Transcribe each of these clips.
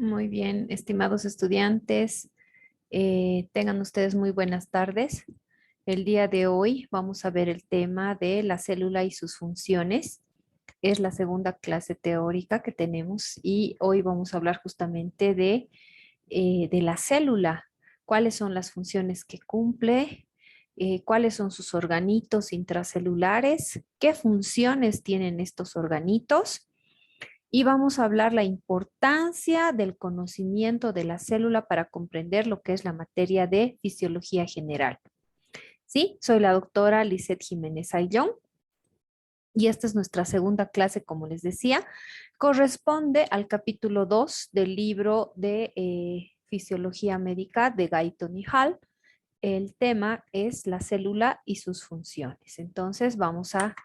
Muy bien, estimados estudiantes, tengan ustedes muy buenas tardes. El día de hoy vamos a ver el tema de la célula y sus funciones. Es la segunda clase teórica que tenemos y hoy vamos a hablar justamente de la célula. ¿Cuáles son las funciones que cumple? ¿Cuáles son sus organitos intracelulares? ¿Qué funciones tienen estos organitos? Y vamos a hablar la importancia del conocimiento de la célula para comprender lo que es la materia de fisiología general. Sí, soy la doctora Lisette Jiménez Ayllón y esta es nuestra segunda clase, como les decía. Corresponde al capítulo 2 del libro de Fisiología Médica de Guyton y Hall. El tema es la célula y sus funciones. Entonces vamos a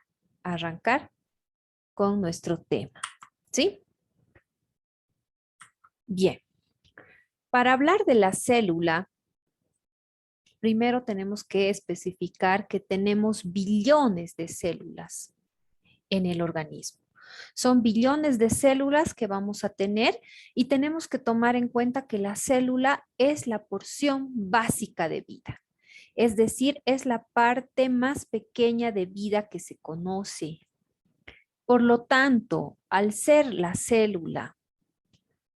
arrancar con nuestro tema. ¿Sí? Bien. Para hablar de la célula, primero tenemos que especificar que tenemos billones de células en el organismo. Son billones de células que vamos a tener y tenemos que tomar en cuenta que la célula es la porción básica de vida. Es decir, es la parte más pequeña de vida que se conoce. Por lo tanto, al ser la célula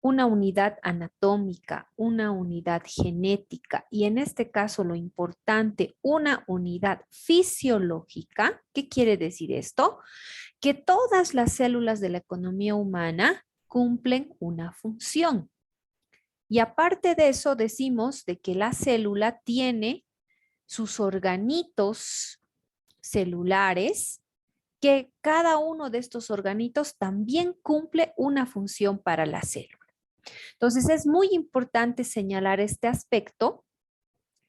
una unidad anatómica, una unidad genética y en este caso lo importante, una unidad fisiológica. ¿Qué quiere decir esto? Que todas las células de la economía humana cumplen una función. Y aparte de eso decimos de que la célula tiene sus organitos celulares, que cada uno de estos organitos también cumple una función para la célula. Entonces es muy importante señalar este aspecto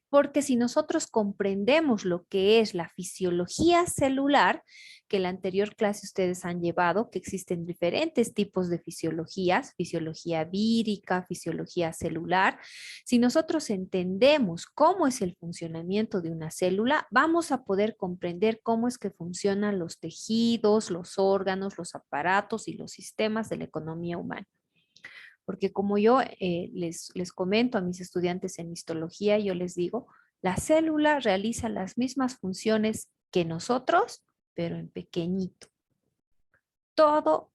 porque si nosotros comprendemos lo que es la fisiología celular, que en la anterior clase ustedes han llevado, que existen diferentes tipos de fisiologías, fisiología vírica, fisiología celular, si nosotros entendemos cómo es el funcionamiento de una célula, vamos a poder comprender cómo es que funcionan los tejidos, los órganos, los aparatos y los sistemas de la economía humana. Porque como yo les comento a mis estudiantes en histología, yo les digo, la célula realiza las mismas funciones que nosotros, pero en pequeñito. Todo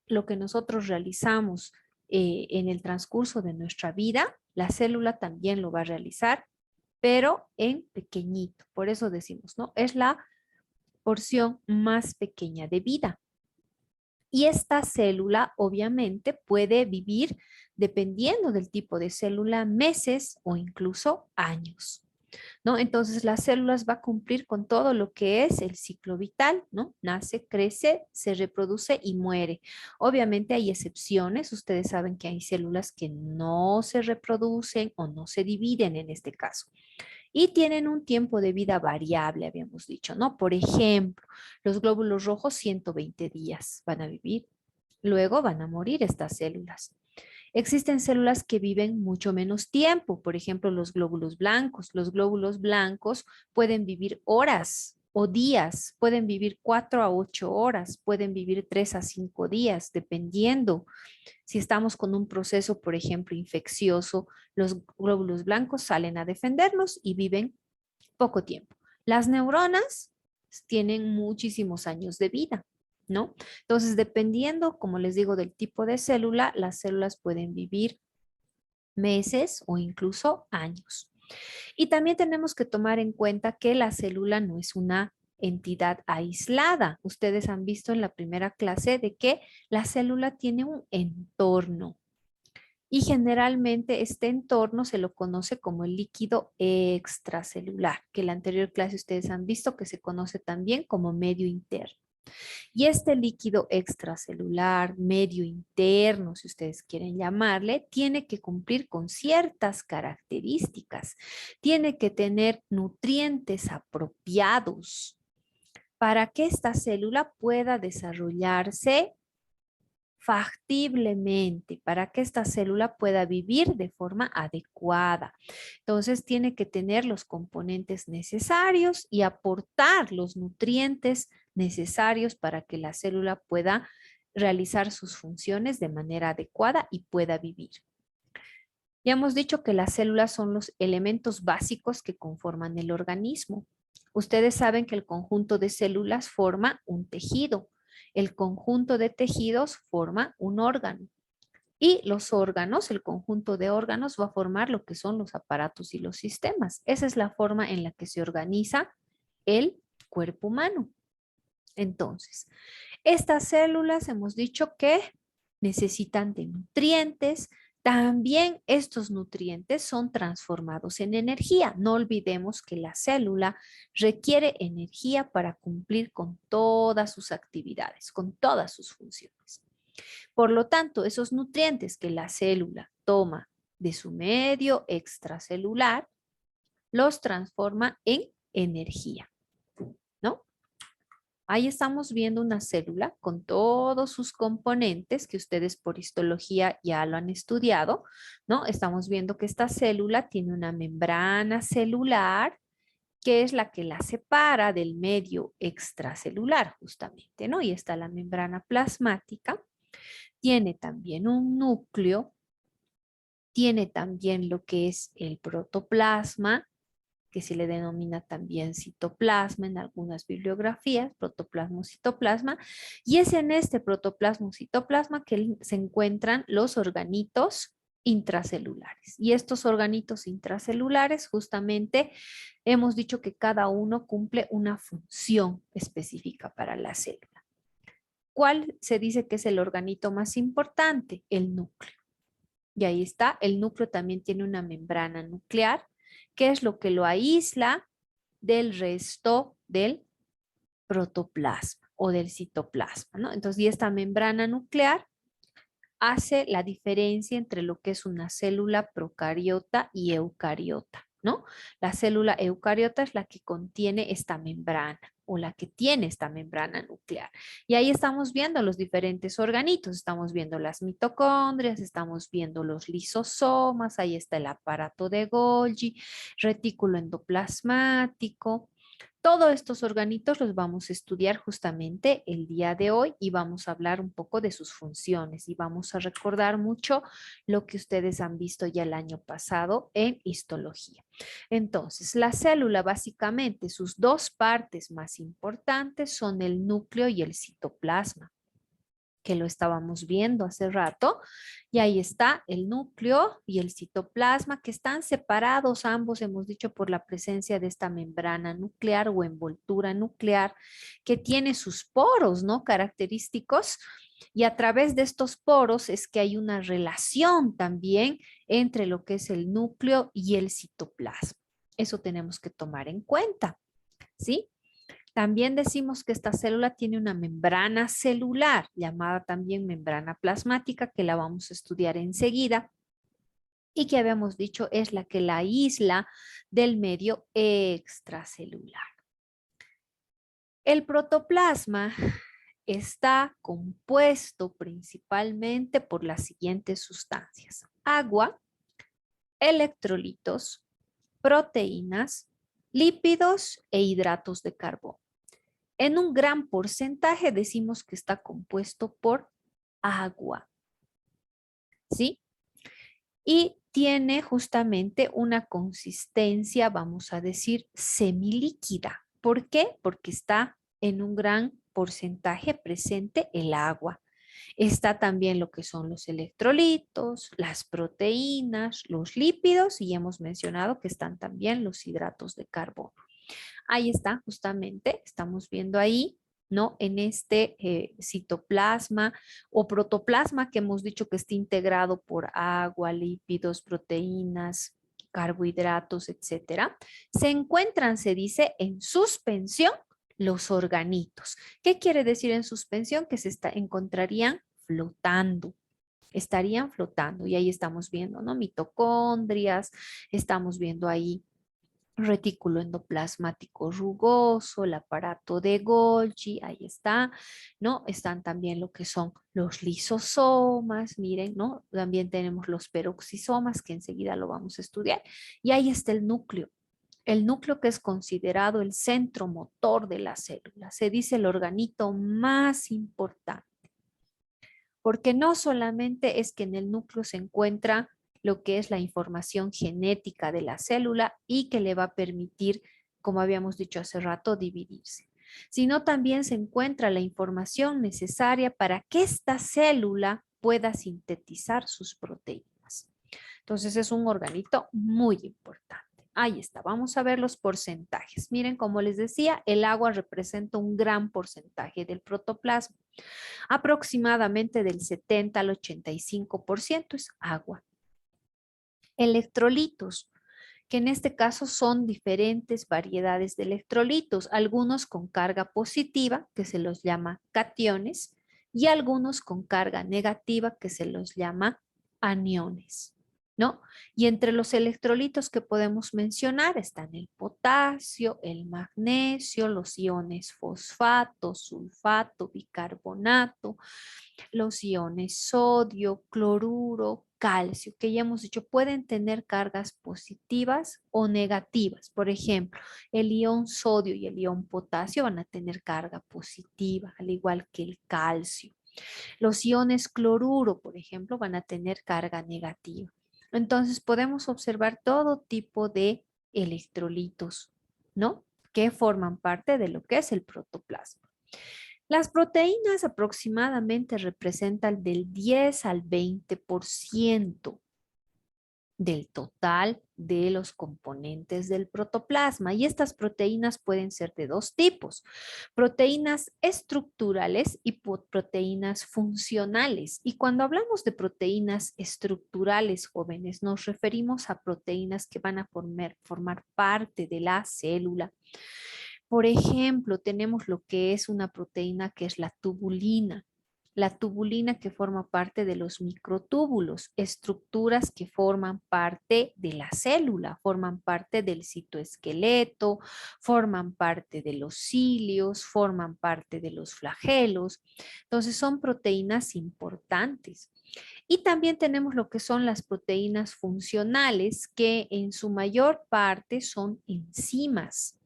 lo que nosotros realizamos en el transcurso de nuestra vida, la célula también lo va a realizar, pero en pequeñito. Por eso decimos, ¿no? Es la porción más pequeña de vida. Y esta célula obviamente puede vivir, dependiendo del tipo de célula, meses o incluso años, ¿no? Entonces las células va a cumplir con todo lo que es el ciclo vital, ¿no? Nace, crece, se reproduce y muere. Obviamente hay excepciones, ustedes saben que hay células que no se reproducen o no se dividen en este caso y tienen un tiempo de vida variable, habíamos dicho, ¿no? Por ejemplo, los glóbulos rojos 120 días van a vivir, luego van a morir estas células. Existen células que viven mucho menos tiempo, por ejemplo, los glóbulos blancos. Los glóbulos blancos pueden vivir horas o días, pueden vivir 4 a 8 horas, pueden vivir 3 a 5 días, dependiendo. Si estamos con un proceso, por ejemplo, infeccioso, los glóbulos blancos salen a defendernos y viven poco tiempo. Las neuronas tienen muchísimos años de vida, ¿no? Entonces, dependiendo, como les digo, del tipo de célula, las células pueden vivir meses o incluso años. Y también tenemos que tomar en cuenta que la célula no es una entidad aislada. Ustedes han visto en la primera clase de que la célula tiene un entorno y generalmente este entorno se lo conoce como el líquido extracelular, que en la anterior clase ustedes han visto que se conoce también como medio interno. Y este líquido extracelular, medio interno, si ustedes quieren llamarle, tiene que cumplir con ciertas características. Tiene que tener nutrientes apropiados para que esta célula pueda desarrollarse factiblemente, para que esta célula pueda vivir de forma adecuada. Entonces tiene que tener los componentes necesarios y aportar los nutrientes necesarios para que la célula pueda realizar sus funciones de manera adecuada y pueda vivir. Ya hemos dicho que las células son los elementos básicos que conforman el organismo. Ustedes saben que el conjunto de células forma un tejido. El conjunto de tejidos forma un órgano. Y los órganos, el conjunto de órganos va a formar lo que son los aparatos y los sistemas. Esa es la forma en la que se organiza el cuerpo humano. Entonces, estas células hemos dicho que necesitan de nutrientes. También estos nutrientes son transformados en energía. No olvidemos que la célula requiere energía para cumplir con todas sus actividades, con todas sus funciones. Por lo tanto, esos nutrientes que la célula toma de su medio extracelular, los transforma en energía, ¿no? Ahí estamos viendo una célula con todos sus componentes que ustedes por histología ya lo han estudiado, ¿no? Estamos viendo que esta célula tiene una membrana celular que es la que la separa del medio extracelular justamente, ¿no? Y está la membrana plasmática. Tiene también un núcleo, tiene también lo que es el protoplasma, que se le denomina también citoplasma en algunas bibliografías, protoplasma, citoplasma, y es en este protoplasma, citoplasma que se encuentran los organitos intracelulares. Y estos organitos intracelulares justamente hemos dicho que cada uno cumple una función específica para la célula. ¿Cuál se dice que es el organito más importante? El núcleo. Y ahí está, el núcleo también tiene una membrana nuclear, que es lo que lo aísla del resto del protoplasma o del citoplasma, ¿no? Entonces, y esta membrana nuclear hace la diferencia entre lo que es una célula procariota y eucariota, ¿no? La célula eucariota es la que contiene esta membrana o la que tiene esta membrana nuclear. Y ahí estamos viendo los diferentes organitos, estamos viendo las mitocondrias, estamos viendo los lisosomas, ahí está el aparato de Golgi, retículo endoplasmático. Todos estos organitos los vamos a estudiar justamente el día de hoy y vamos a hablar un poco de sus funciones y vamos a recordar mucho lo que ustedes han visto ya el año pasado en histología. Entonces, la célula básicamente, sus dos partes más importantes son el núcleo y el citoplasma, que lo estábamos viendo hace rato, y ahí está el núcleo y el citoplasma que están separados ambos, hemos dicho, por la presencia de esta membrana nuclear o envoltura nuclear que tiene sus poros, ¿no? Característicos, y a través de estos poros es que hay una relación también entre lo que es el núcleo y el citoplasma. Eso tenemos que tomar en cuenta, ¿sí? También decimos que esta célula tiene una membrana celular, llamada también membrana plasmática, que la vamos a estudiar enseguida, y que habíamos dicho es la que la aísla del medio extracelular. El protoplasma está compuesto principalmente por las siguientes sustancias: agua, electrolitos, proteínas, lípidos e hidratos de carbono. En un gran porcentaje decimos que está compuesto por agua, ¿sí? Y tiene justamente una consistencia, vamos a decir, semilíquida. ¿Por qué? Porque está en un gran porcentaje presente el agua. Está también lo que son los electrolitos, las proteínas, los lípidos y hemos mencionado que están también los hidratos de carbono. Ahí está, justamente, estamos viendo ahí, ¿no? En este citoplasma o protoplasma que hemos dicho que está integrado por agua, lípidos, proteínas, carbohidratos, etcétera, se encuentran, se dice, en suspensión los organitos. ¿Qué quiere decir en suspensión? Que encontrarían flotando. Estarían flotando y ahí estamos viendo, ¿no? Mitocondrias, estamos viendo ahí retículo endoplasmático rugoso, el aparato de Golgi, ahí está, ¿no? Están también lo que son los lisosomas, miren, ¿no? También tenemos los peroxisomas, que enseguida lo vamos a estudiar, y ahí está el núcleo que es considerado el centro motor de la célula, se dice el organito más importante. porque no solamente es que en el núcleo se encuentra lo que es la información genética de la célula y que le va a permitir, como habíamos dicho hace rato, dividirse, sino también se encuentra la información necesaria para que esta célula pueda sintetizar sus proteínas. Entonces es un organito muy importante. Ahí está, vamos a ver los porcentajes. Miren, como les decía, el agua representa un gran porcentaje del protoplasma. Aproximadamente del 70 al 85% es agua. Electrolitos, que en este caso son diferentes variedades de electrolitos, algunos con carga positiva, que se los llama cationes, y algunos con carga negativa, que se los llama aniones, ¿no? Y entre los electrolitos que podemos mencionar están el potasio, el magnesio, los iones fosfato, sulfato, bicarbonato, los iones sodio, cloruro, calcio, que ya hemos dicho, pueden tener cargas positivas o negativas. Por ejemplo, el ion sodio y el ion potasio van a tener carga positiva, al igual que el calcio. Los iones cloruro, por ejemplo, van a tener carga negativa. Entonces, podemos observar todo tipo de electrolitos, ¿no? Que forman parte de lo que es el protoplasma. Las proteínas aproximadamente representan del 10 al 20% del total de los componentes del protoplasma. Y estas proteínas pueden ser de dos tipos: proteínas estructurales y proteínas funcionales. Y cuando hablamos de proteínas estructurales, jóvenes, nos referimos a proteínas que van a formar parte de la célula. Por ejemplo, tenemos lo que es una proteína que es la tubulina. La tubulina que forma parte de los microtúbulos, estructuras que forman parte de la célula, forman parte del citoesqueleto, forman parte de los cilios, forman parte de los flagelos. Entonces son proteínas importantes. Y también tenemos lo que son las proteínas funcionales, que en su mayor parte son enzimas,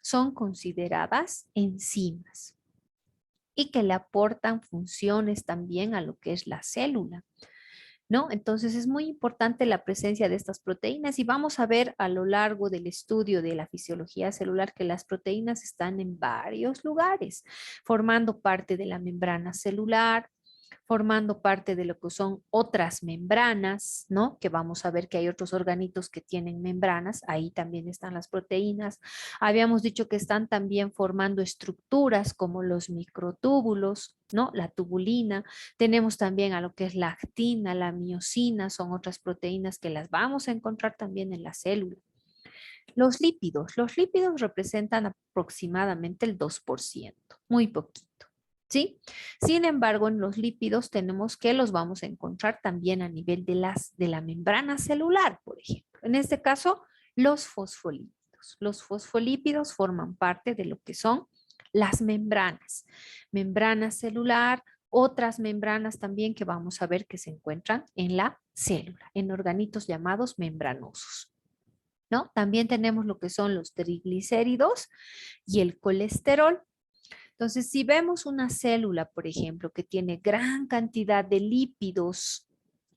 son consideradas enzimas y que le aportan funciones también a lo que es la célula, ¿no? Entonces es muy importante la presencia de estas proteínas y vamos a ver a lo largo del estudio de la fisiología celular que las proteínas están en varios lugares, formando parte de la membrana celular, formando parte de lo que son otras membranas, ¿no? Que vamos a ver que hay otros organitos que tienen membranas, ahí también están las proteínas. Habíamos dicho que están también formando estructuras como los microtúbulos, ¿no? La tubulina. Tenemos también a lo que es la actina, la miosina, son otras proteínas que las vamos a encontrar también en la célula. Los lípidos representan aproximadamente el 2%, muy poquito. ¿Sí? Sin embargo, en los lípidos tenemos que los vamos a encontrar también a nivel de la membrana celular, por ejemplo. En este caso, los fosfolípidos. Los fosfolípidos forman parte de lo que son las membranas. Membrana celular, otras membranas también que vamos a ver que se encuentran en la célula, en organitos llamados membranosos, ¿no? También tenemos lo que son los triglicéridos y el colesterol. Entonces, si vemos una célula, por ejemplo, que tiene gran cantidad de lípidos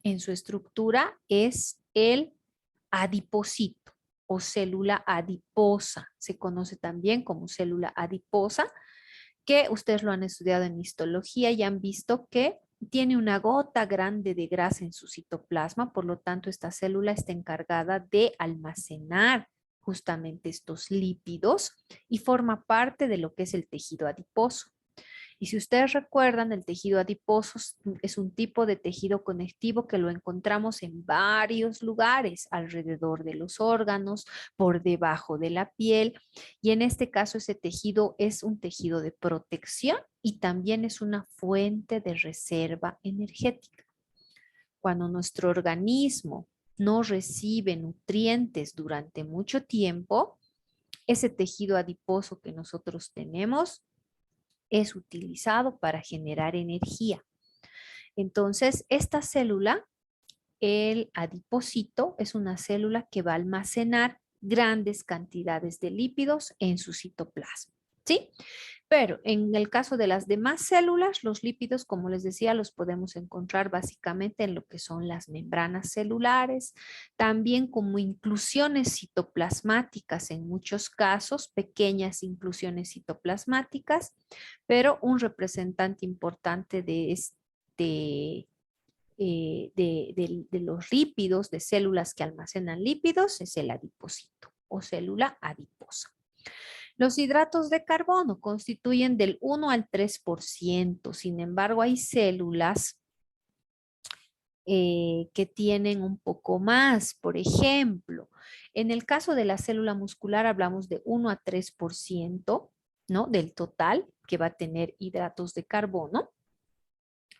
en su estructura, es el adipocito o célula adiposa. Se conoce también como célula adiposa, que ustedes lo han estudiado en histología y han visto que tiene una gota grande de grasa en su citoplasma, por lo tanto, esta célula está encargada de almacenar justamente estos lípidos y forma parte de lo que es el tejido adiposo. Y si ustedes recuerdan, el tejido adiposo es un tipo de tejido conectivo que lo encontramos en varios lugares, alrededor de los órganos, por debajo de la piel. Y en este caso, ese tejido es un tejido de protección y también es una fuente de reserva energética. Cuando nuestro organismo no recibe nutrientes durante mucho tiempo, ese tejido adiposo que nosotros tenemos es utilizado para generar energía. Entonces, esta célula, el adipocito, es una célula que va a almacenar grandes cantidades de lípidos en su citoplasma, ¿sí? Pero en el caso de las demás células, los lípidos, como les decía, los podemos encontrar básicamente en lo que son las membranas celulares, también como inclusiones citoplasmáticas en muchos casos, pequeñas inclusiones citoplasmáticas, pero un representante importante de de los lípidos, de células que almacenan lípidos, es el adipocito o célula adiposa. Los hidratos de carbono constituyen del 1 al 3%. Sin embargo, hay células que tienen un poco más. Por ejemplo, en el caso de la célula muscular hablamos de 1 a 3%, ¿no? Del total que va a tener hidratos de carbono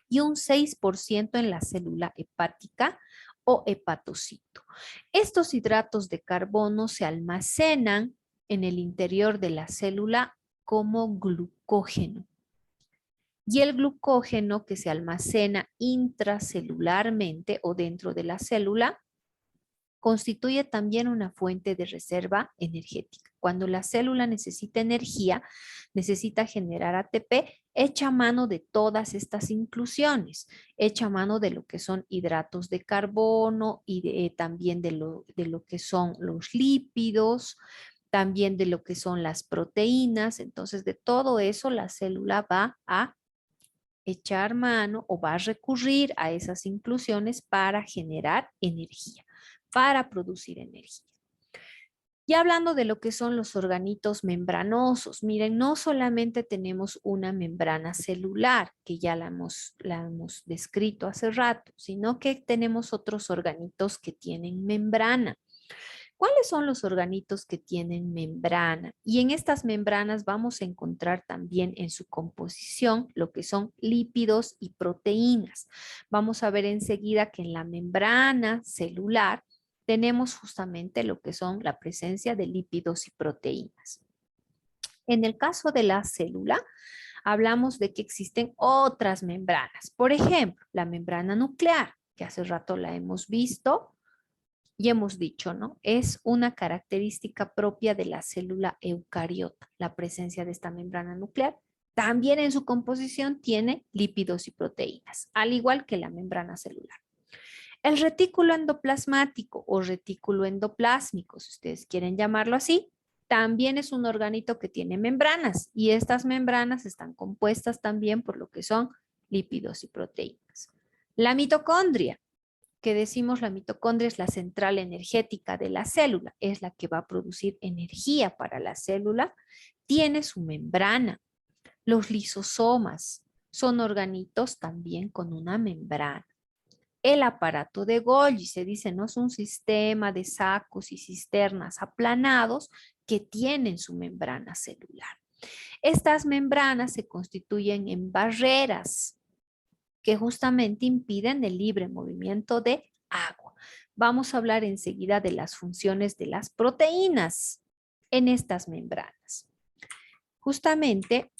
y un 6% en la célula hepática o hepatocito. Estos hidratos de carbono se almacenan en el interior de la célula como glucógeno. Y el glucógeno que se almacena intracelularmente o dentro de la célula constituye también una fuente de reserva energética. Cuando la célula necesita energía, necesita generar ATP, echa mano de todas estas inclusiones, echa mano de lo que son hidratos de carbono y también de lo que son los lípidos, también de lo que son las proteínas. Entonces, de todo eso, la célula va a echar mano o va a recurrir a esas inclusiones para generar energía, para producir energía. Y hablando de lo que son los organitos membranosos, miren, no solamente tenemos una membrana celular, que ya la hemos descrito hace rato, sino que tenemos otros organitos que tienen membrana. ¿Cuáles son los organitos que tienen membrana? Y en estas membranas vamos a encontrar también en su composición lo que son lípidos y proteínas. Vamos a ver enseguida que en la membrana celular tenemos justamente lo que son la presencia de lípidos y proteínas. En el caso de la célula, hablamos de que existen otras membranas. Por ejemplo, la membrana nuclear, que hace rato la hemos visto y hemos dicho, ¿no? Es una característica propia de la célula eucariota, la presencia de esta membrana nuclear. También en su composición tiene lípidos y proteínas, al igual que la membrana celular. El retículo endoplasmático o retículo endoplásmico, si ustedes quieren llamarlo así, también es un organito que tiene membranas y estas membranas están compuestas también por lo que son lípidos y proteínas. La mitocondria, que decimos la mitocondria es la central energética de la célula, es la que va a producir energía para la célula, tiene su membrana. Los lisosomas son organitos también con una membrana. El aparato de Golgi, se dice, no es un sistema de sacos y cisternas aplanados que tienen su membrana celular. Estas membranas se constituyen en barreras que justamente impiden el libre movimiento de agua. Vamos a hablar enseguida de las funciones de las proteínas en estas membranas. Justamente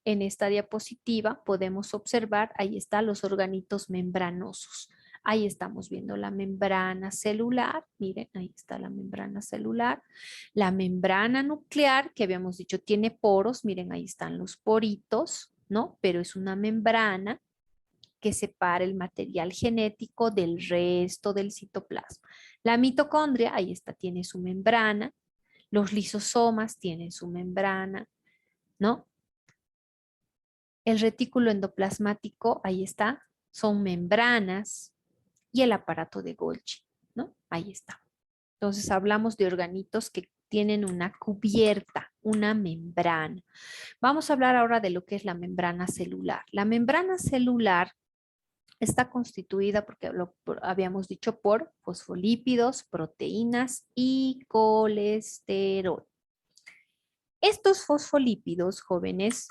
en esta diapositiva podemos observar, ahí están los organitos membranosos. Ahí estamos viendo la membrana celular, miren, ahí está la membrana celular. La membrana nuclear, que habíamos dicho tiene poros, miren, ahí están los poritos, ¿no? Pero es una membrana que separa el material genético del resto del citoplasma. La mitocondria, ahí está, tiene su membrana. Los lisosomas tienen su membrana, ¿no? El retículo endoplasmático, ahí está, son membranas y el aparato de Golgi, ¿no? Ahí está. Entonces hablamos de organitos que tienen una cubierta, una membrana. Vamos a hablar ahora de lo que es la membrana celular. La membrana celular está constituida, porque habíamos dicho, por fosfolípidos, proteínas y colesterol. Estos fosfolípidos, jóvenes,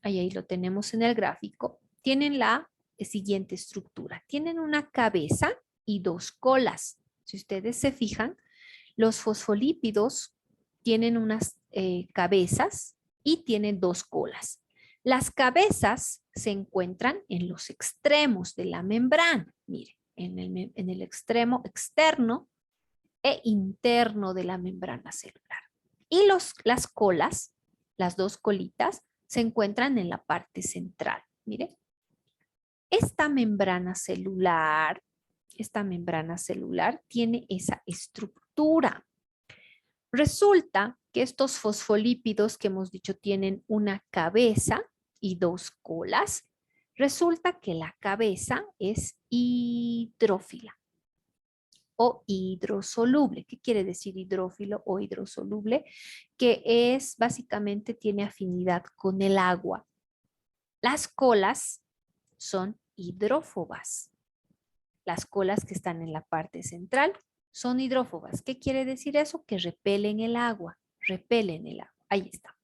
ahí lo tenemos en el gráfico, tienen la siguiente estructura. Tienen una cabeza y dos colas. Si ustedes se fijan, los fosfolípidos tienen unas cabezas y tienen dos colas. Las cabezas se encuentran en los extremos de la membrana. Miren, en el extremo externo e interno de la membrana celular. Y las colas, las dos colitas, se encuentran en la parte central. Miren, esta membrana celular tiene esa estructura. Resulta que estos fosfolípidos que hemos dicho tienen una cabeza y dos colas. Resulta que la cabeza es hidrófila o hidrosoluble. ¿Qué quiere decir hidrófilo o hidrosoluble? Que es básicamente tiene afinidad con el agua. Las colas son hidrófobas. Las colas que están en la parte central son hidrófobas. ¿Qué quiere decir eso? Que repelen el agua. Ahí está.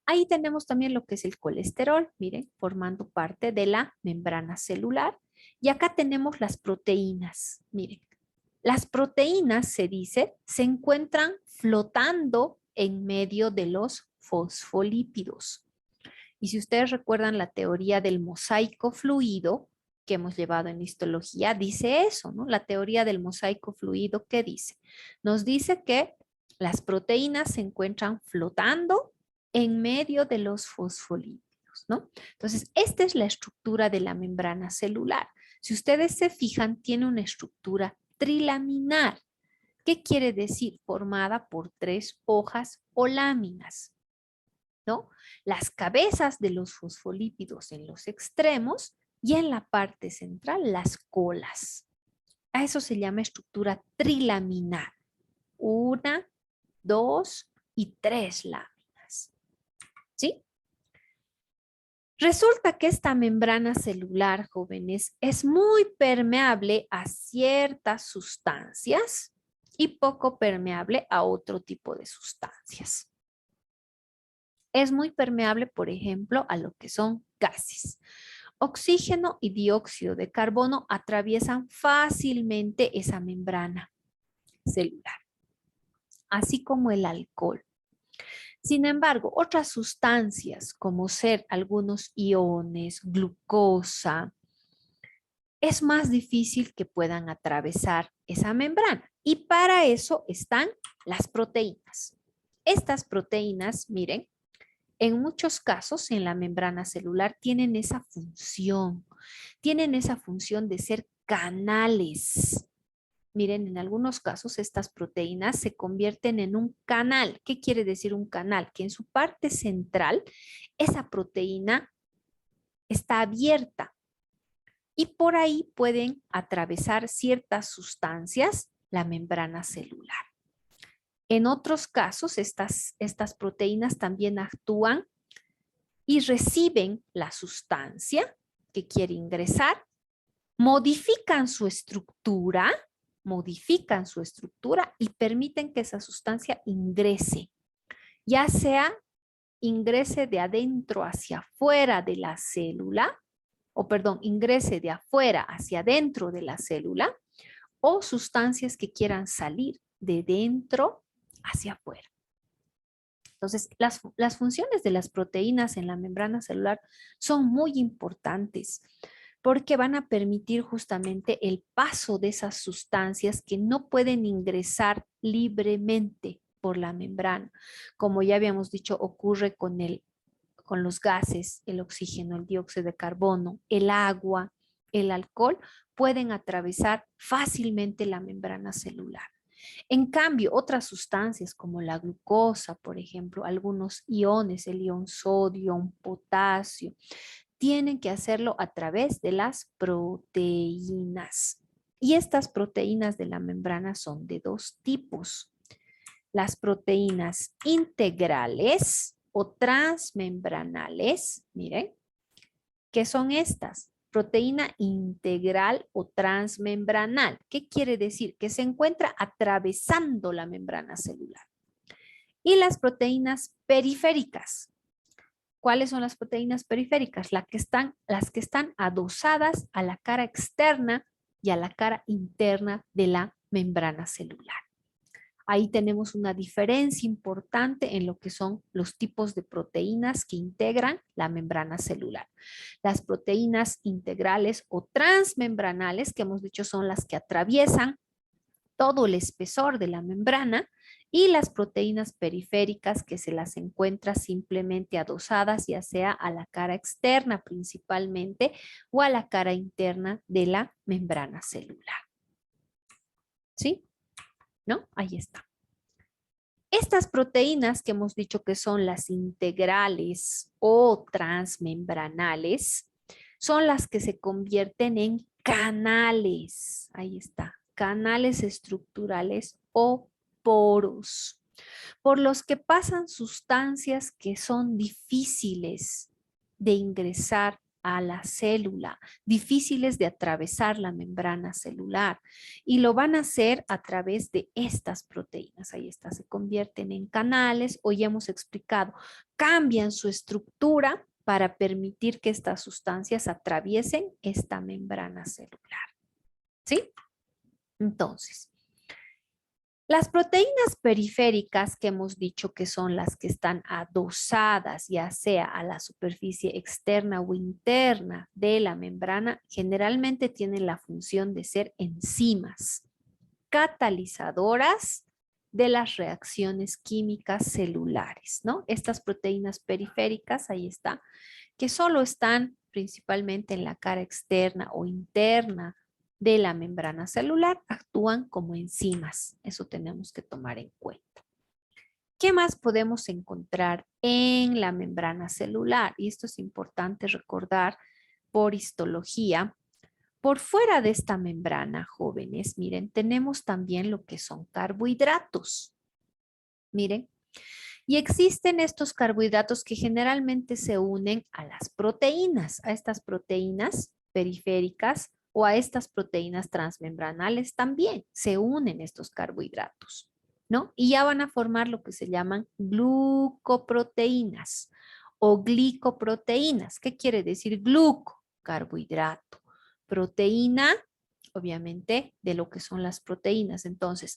Ahí tenemos también lo que es el colesterol, miren, formando parte de la membrana celular. Y acá tenemos las proteínas, miren. Las proteínas, se dice, se encuentran flotando en medio de los fosfolípidos. Y si ustedes recuerdan la teoría del mosaico fluido que hemos llevado en histología, dice eso, ¿no? La teoría del mosaico fluido, ¿qué dice? Nos dice que las proteínas se encuentran flotando en medio de los fosfolípidos, ¿no? Entonces, esta es la estructura de la membrana celular. Si ustedes se fijan, tiene una estructura trilaminar. ¿Qué quiere decir? Formada por 3 hojas o láminas, ¿no? Las cabezas de los fosfolípidos en los extremos y en la parte central las colas. A eso se llama estructura trilaminar. 1, 2 y 3 láminas. ¿Sí? Resulta que esta membrana celular, jóvenes, es muy permeable a ciertas sustancias y poco permeable a otro tipo de sustancias. Es muy permeable, por ejemplo, a lo que son gases. Oxígeno y dióxido de carbono atraviesan fácilmente esa membrana celular, así como el alcohol. Sin embargo, otras sustancias como ser algunos iones, glucosa, es más difícil que puedan atravesar esa membrana. Y para eso están las proteínas. Estas proteínas, miren, en muchos casos en la membrana celular tienen esa función de ser canales. Miren, en algunos casos estas proteínas se convierten en un canal. ¿Qué quiere decir un canal? Que en su parte central esa proteína está abierta y por ahí pueden atravesar ciertas sustancias la membrana celular. En otros casos, estas proteínas también actúan y reciben la sustancia que quiere ingresar, modifican su estructura y permiten que esa sustancia ingrese, ya sea ingrese de adentro hacia afuera de la célula, ingrese de afuera hacia adentro de la célula, o sustancias que quieran salir de dentro hacia afuera. Entonces, las funciones de las proteínas en la membrana celular son muy importantes porque van a permitir justamente el paso de esas sustancias que no pueden ingresar libremente por la membrana. Como ya habíamos dicho, ocurre con los gases, el oxígeno, el dióxido de carbono, el agua, el alcohol, pueden atravesar fácilmente la membrana celular. En cambio, otras sustancias como la glucosa, por ejemplo, algunos iones, el ion sodio, potasio, tienen que hacerlo a través de las proteínas. Y estas proteínas de la membrana son de 2 tipos. Las proteínas integrales o transmembranales, miren, ¿qué son estas? Proteína integral o transmembranal. ¿Qué quiere decir? Que se encuentra atravesando la membrana celular. Y las proteínas periféricas. ¿Cuáles son las proteínas periféricas? Las que están adosadas a la cara externa y a la cara interna de la membrana celular. Ahí tenemos una diferencia importante en lo que son los tipos de proteínas que integran la membrana celular. Las proteínas integrales o transmembranales, que hemos dicho son las que atraviesan todo el espesor de la membrana, y las proteínas periféricas que se las encuentra simplemente adosadas, ya sea a la cara externa principalmente o a la cara interna de la membrana celular. ¿Sí? ¿No? Ahí está. Estas proteínas que hemos dicho que son las integrales o transmembranales, son las que se convierten en canales. Ahí está, canales estructurales o poros, por los que pasan sustancias que son difíciles de ingresar a la célula, difíciles de atravesar la membrana celular, y lo van a hacer a través de estas proteínas. Ahí está, se convierten en canales, o ya hemos explicado, cambian su estructura para permitir que estas sustancias atraviesen esta membrana celular. ¿Sí? Entonces, las proteínas periféricas que hemos dicho que son las que están adosadas, ya sea a la superficie externa o interna de la membrana, generalmente tienen la función de ser enzimas catalizadoras de las reacciones químicas celulares, ¿no? Estas proteínas periféricas, ahí está, que solo están principalmente en la cara externa o interna de la membrana celular, actúan como enzimas. Eso tenemos que tomar en cuenta. ¿Qué más podemos encontrar en la membrana celular? Y esto es importante recordar por histología. Por fuera de esta membrana, jóvenes, miren, tenemos también lo que son carbohidratos. Miren, y existen estos carbohidratos que generalmente se unen a las proteínas, a estas proteínas periféricas o a estas proteínas transmembranales también se unen estos carbohidratos, ¿no? Y ya van a formar lo que se llaman glucoproteínas o glicoproteínas. ¿Qué quiere decir gluco? Carbohidrato. Proteína, obviamente, de lo que son las proteínas. Entonces,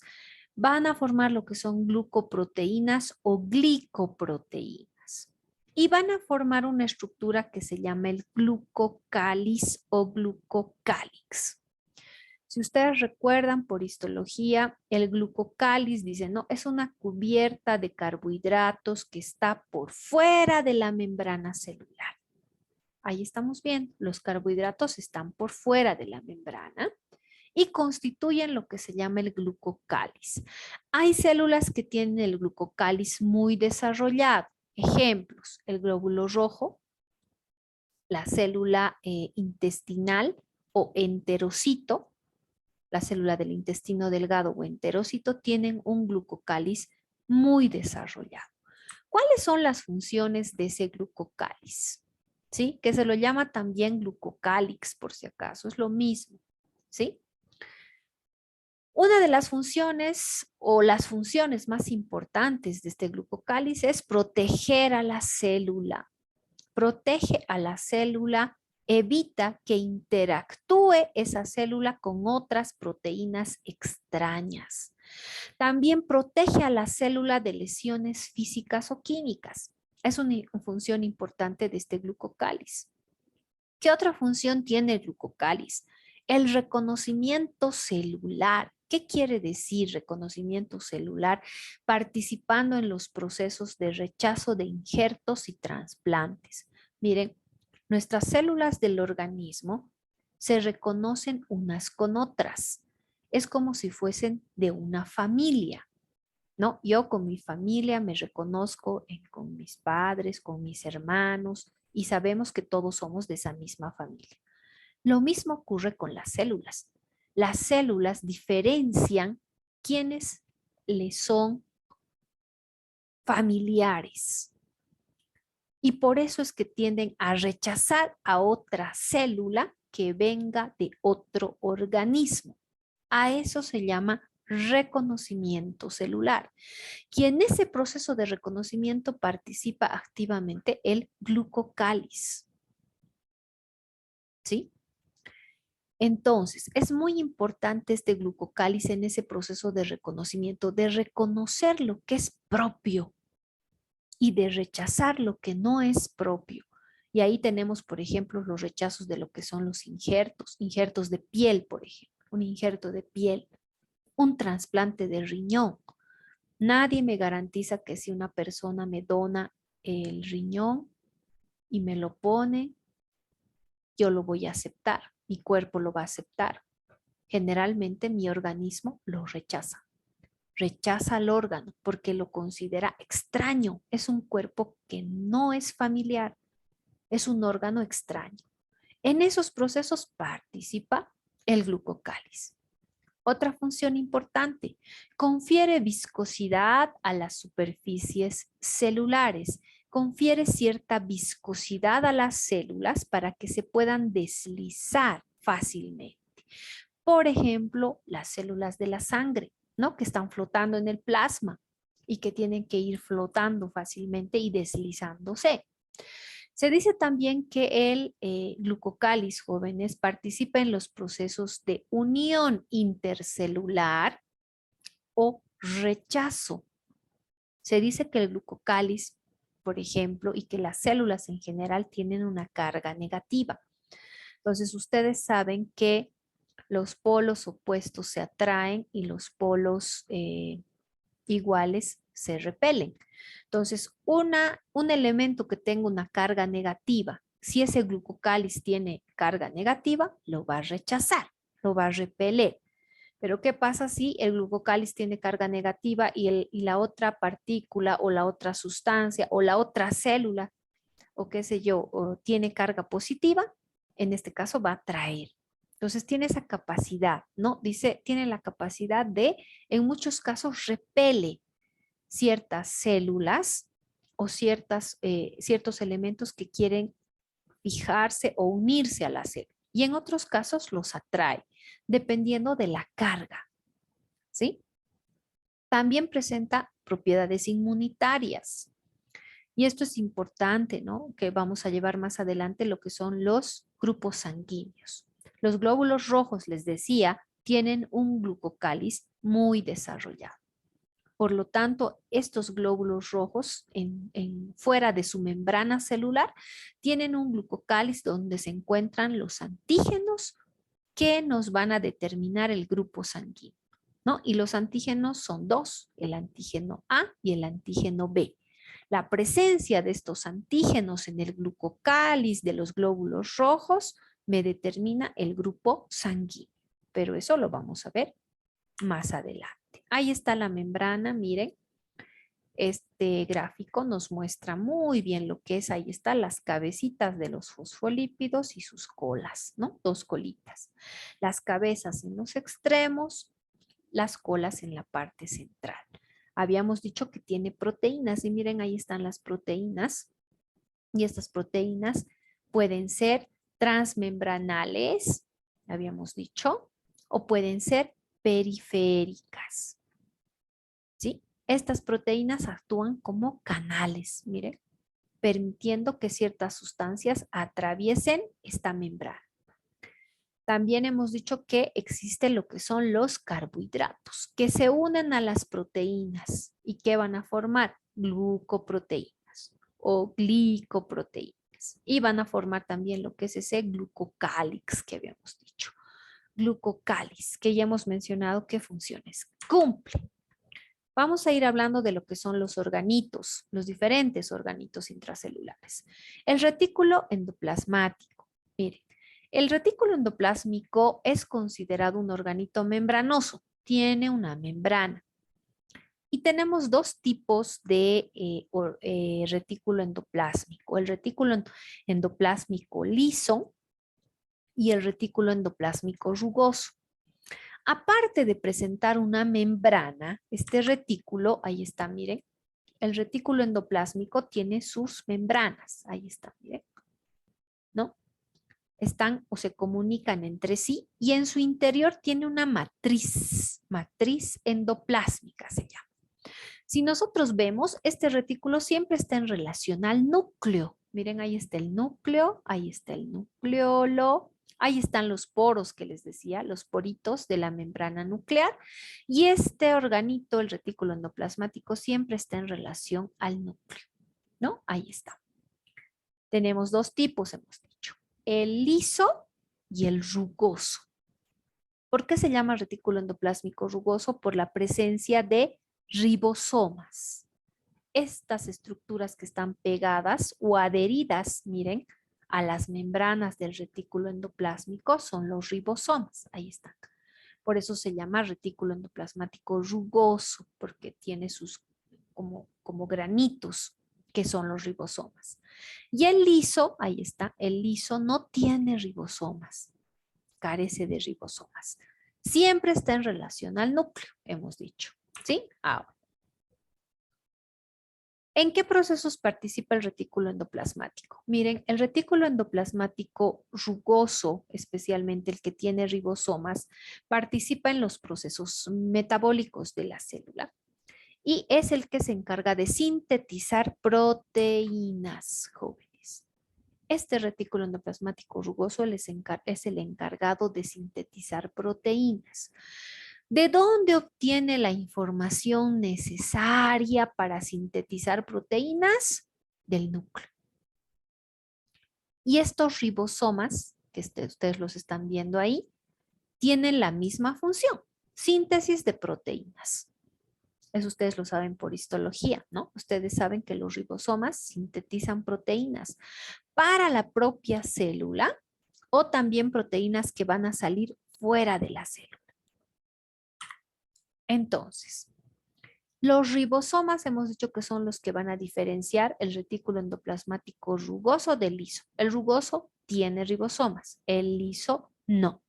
van a formar lo que son glucoproteínas o glicoproteínas. Y van a formar una estructura que se llama el glucocáliz o glucocálix. Si ustedes recuerdan por histología, el glucocáliz dice, no, es una cubierta de carbohidratos que está por fuera de la membrana celular. Ahí estamos bien, los carbohidratos están por fuera de la membrana y constituyen lo que se llama el glucocáliz. Hay células que tienen el glucocáliz muy desarrollado. Ejemplos, el glóbulo rojo, la célula intestinal o enterocito, la célula del intestino delgado o enterocito, tienen un glucocáliz muy desarrollado. ¿Cuáles son las funciones de ese glucocáliz? ¿Sí? Que se lo llama también glucocálix, por si acaso, es lo mismo, ¿sí? Una de las funciones o las funciones más importantes de este glucocáliz es proteger a la célula. Protege a la célula, evita que interactúe esa célula con otras proteínas extrañas. También protege a la célula de lesiones físicas o químicas. Es una función importante de este glucocáliz. ¿Qué otra función tiene el glucocáliz? El reconocimiento celular. ¿Qué quiere decir reconocimiento celular? Participando en los procesos de rechazo de injertos y trasplantes. Miren, nuestras células del organismo se reconocen unas con otras. Es como si fuesen de una familia, ¿no? Yo con mi familia me reconozco con mis padres, con mis hermanos, y sabemos que todos somos de esa misma familia. Lo mismo ocurre con las células. Las células diferencian quiénes le son familiares. Y por eso es que tienden a rechazar a otra célula que venga de otro organismo. A eso se llama reconocimiento celular. Y en ese proceso de reconocimiento participa activamente el glucocáliz. ¿Sí? Entonces, es muy importante este glucocáliz en ese proceso de reconocimiento, de reconocer lo que es propio y de rechazar lo que no es propio. Y ahí tenemos, por ejemplo, los rechazos de lo que son los injertos de piel, por ejemplo, un injerto de piel, un trasplante de riñón. Nadie me garantiza que si una persona me dona el riñón y me lo pone, yo lo voy a aceptar, mi cuerpo lo va a aceptar. Generalmente mi organismo lo rechaza. Rechaza al órgano porque lo considera extraño. Es un cuerpo que no es familiar, es un órgano extraño. En esos procesos participa el glucocáliz. Otra función importante, confiere viscosidad a las superficies celulares, confiere cierta viscosidad a las células para que se puedan deslizar fácilmente. Por ejemplo, las células de la sangre, ¿no? Que están flotando en el plasma y que tienen que ir flotando fácilmente y deslizándose. Se dice también que el glucocáliz, jóvenes, participa en los procesos de unión intercelular o rechazo. Se dice que el glucocáliz, por ejemplo, y que las células en general tienen una carga negativa. Entonces, ustedes saben que los polos opuestos se atraen y los polos iguales se repelen. Entonces, un elemento que tenga una carga negativa, si ese glucocáliz tiene carga negativa, lo va a rechazar, lo va a repeler. Pero ¿qué pasa si el glucocáliz tiene carga negativa y la otra partícula o la otra sustancia o la otra célula o qué sé yo, o tiene carga positiva? En este caso va a atraer. Entonces tiene esa capacidad, ¿no? Dice, tiene la capacidad de, en muchos casos, repele ciertas células o ciertos elementos que quieren fijarse o unirse a la célula. Y en otros casos los atrae, dependiendo de la carga, ¿sí? También presenta propiedades inmunitarias. Y esto es importante, ¿no? Que vamos a llevar más adelante lo que son los grupos sanguíneos. Los glóbulos rojos, les decía, tienen un glucocáliz muy desarrollado. Por lo tanto, estos glóbulos rojos fuera de su membrana celular tienen un glucocáliz donde se encuentran los antígenos que nos van a determinar el grupo sanguíneo, ¿no? Y los antígenos son dos, el antígeno A y el antígeno B. La presencia de estos antígenos en el glucocáliz de los glóbulos rojos me determina el grupo sanguíneo, pero eso lo vamos a ver más adelante. Ahí está la membrana, miren. Este gráfico nos muestra muy bien lo que es, ahí están las cabecitas de los fosfolípidos y sus colas, ¿no? Dos colitas. Las cabezas en los extremos, las colas en la parte central. Habíamos dicho que tiene proteínas y miren, ahí están las proteínas. Y estas proteínas pueden ser transmembranales, habíamos dicho, o pueden ser periféricas. ¿Sí? Estas proteínas actúan como canales, miren, permitiendo que ciertas sustancias atraviesen esta membrana. También hemos dicho que existen lo que son los carbohidratos, que se unen a las proteínas y que van a formar glucoproteínas o glicoproteínas. Y van a formar también lo que es ese glucocálix que habíamos dicho. Glucocálix, que ya hemos mencionado qué funciones cumple. Vamos a ir hablando de lo que son los organitos, los diferentes organitos intracelulares. El retículo endoplasmático. Miren, el retículo endoplásmico es considerado un organito membranoso. Tiene una membrana. Y tenemos dos tipos de retículo endoplásmico. El retículo endoplásmico liso y el retículo endoplásmico rugoso. Aparte de presentar una membrana, este retículo, ahí está, miren, el retículo endoplásmico tiene sus membranas, ahí está, miren, ¿no? Están o se comunican entre sí y en su interior tiene una matriz endoplásmica se llama. Si nosotros vemos, este retículo siempre está en relación al núcleo. Miren, ahí está el núcleo, ahí está el nucleolo, ahí están los poros que les decía, los poritos de la membrana nuclear. Y este organito, el retículo endoplasmático, siempre está en relación al núcleo, ¿no? Ahí está. Tenemos dos tipos, hemos dicho, el liso y el rugoso. ¿Por qué se llama retículo endoplásmico rugoso? Por la presencia de ribosomas. Estas estructuras que están pegadas o adheridas, miren, a las membranas del retículo endoplásmico son los ribosomas. Ahí están. Por eso se llama retículo endoplasmático rugoso, porque tiene sus como granitos, que son los ribosomas. Y el liso, ahí está, el liso no tiene ribosomas, carece de ribosomas. Siempre está en relación al núcleo, hemos dicho. ¿Sí? Ahora. ¿En qué procesos participa el retículo endoplasmático? Miren, el retículo endoplasmático rugoso, especialmente el que tiene ribosomas, participa en los procesos metabólicos de la célula y es el que se encarga de sintetizar proteínas, jóvenes. Este retículo endoplasmático rugoso es el encargado de sintetizar proteínas. ¿De dónde obtiene la información necesaria para sintetizar proteínas? Del núcleo. Y estos ribosomas, que ustedes los están viendo ahí, tienen la misma función, síntesis de proteínas. Eso ustedes lo saben por histología, ¿no? Ustedes saben que los ribosomas sintetizan proteínas para la propia célula o también proteínas que van a salir fuera de la célula. Entonces, los ribosomas hemos dicho que son los que van a diferenciar el retículo endoplasmático rugoso del liso. El rugoso tiene ribosomas, el liso no.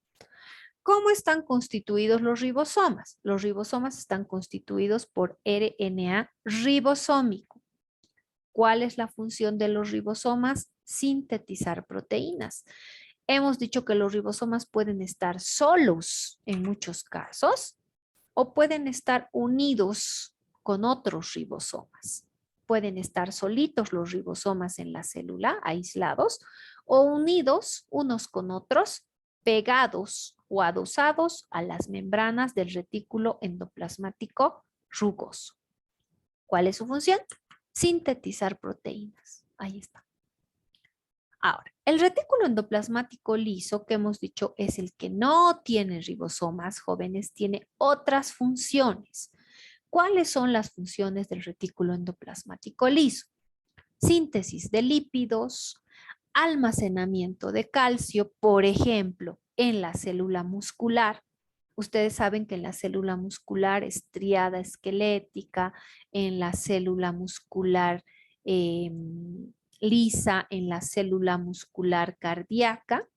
¿Cómo están constituidos los ribosomas? Los ribosomas están constituidos por RNA ribosómico. ¿Cuál es la función de los ribosomas? Sintetizar proteínas. Hemos dicho que los ribosomas pueden estar solos en muchos casos o pueden estar unidos con otros ribosomas. Pueden estar solitos los ribosomas en la célula, aislados, o unidos unos con otros, pegados o adosados a las membranas del retículo endoplasmático rugoso. ¿Cuál es su función? Sintetizar proteínas. Ahí está. Ahora, el retículo endoplasmático liso, que hemos dicho es el que no tiene ribosomas, jóvenes, tiene otras funciones. ¿Cuáles son las funciones del retículo endoplasmático liso? Síntesis de lípidos, almacenamiento de calcio, por ejemplo, en la célula muscular. Ustedes saben que en la célula muscular estriada esquelética, en la célula muscular lisa, en la célula muscular cardíaca,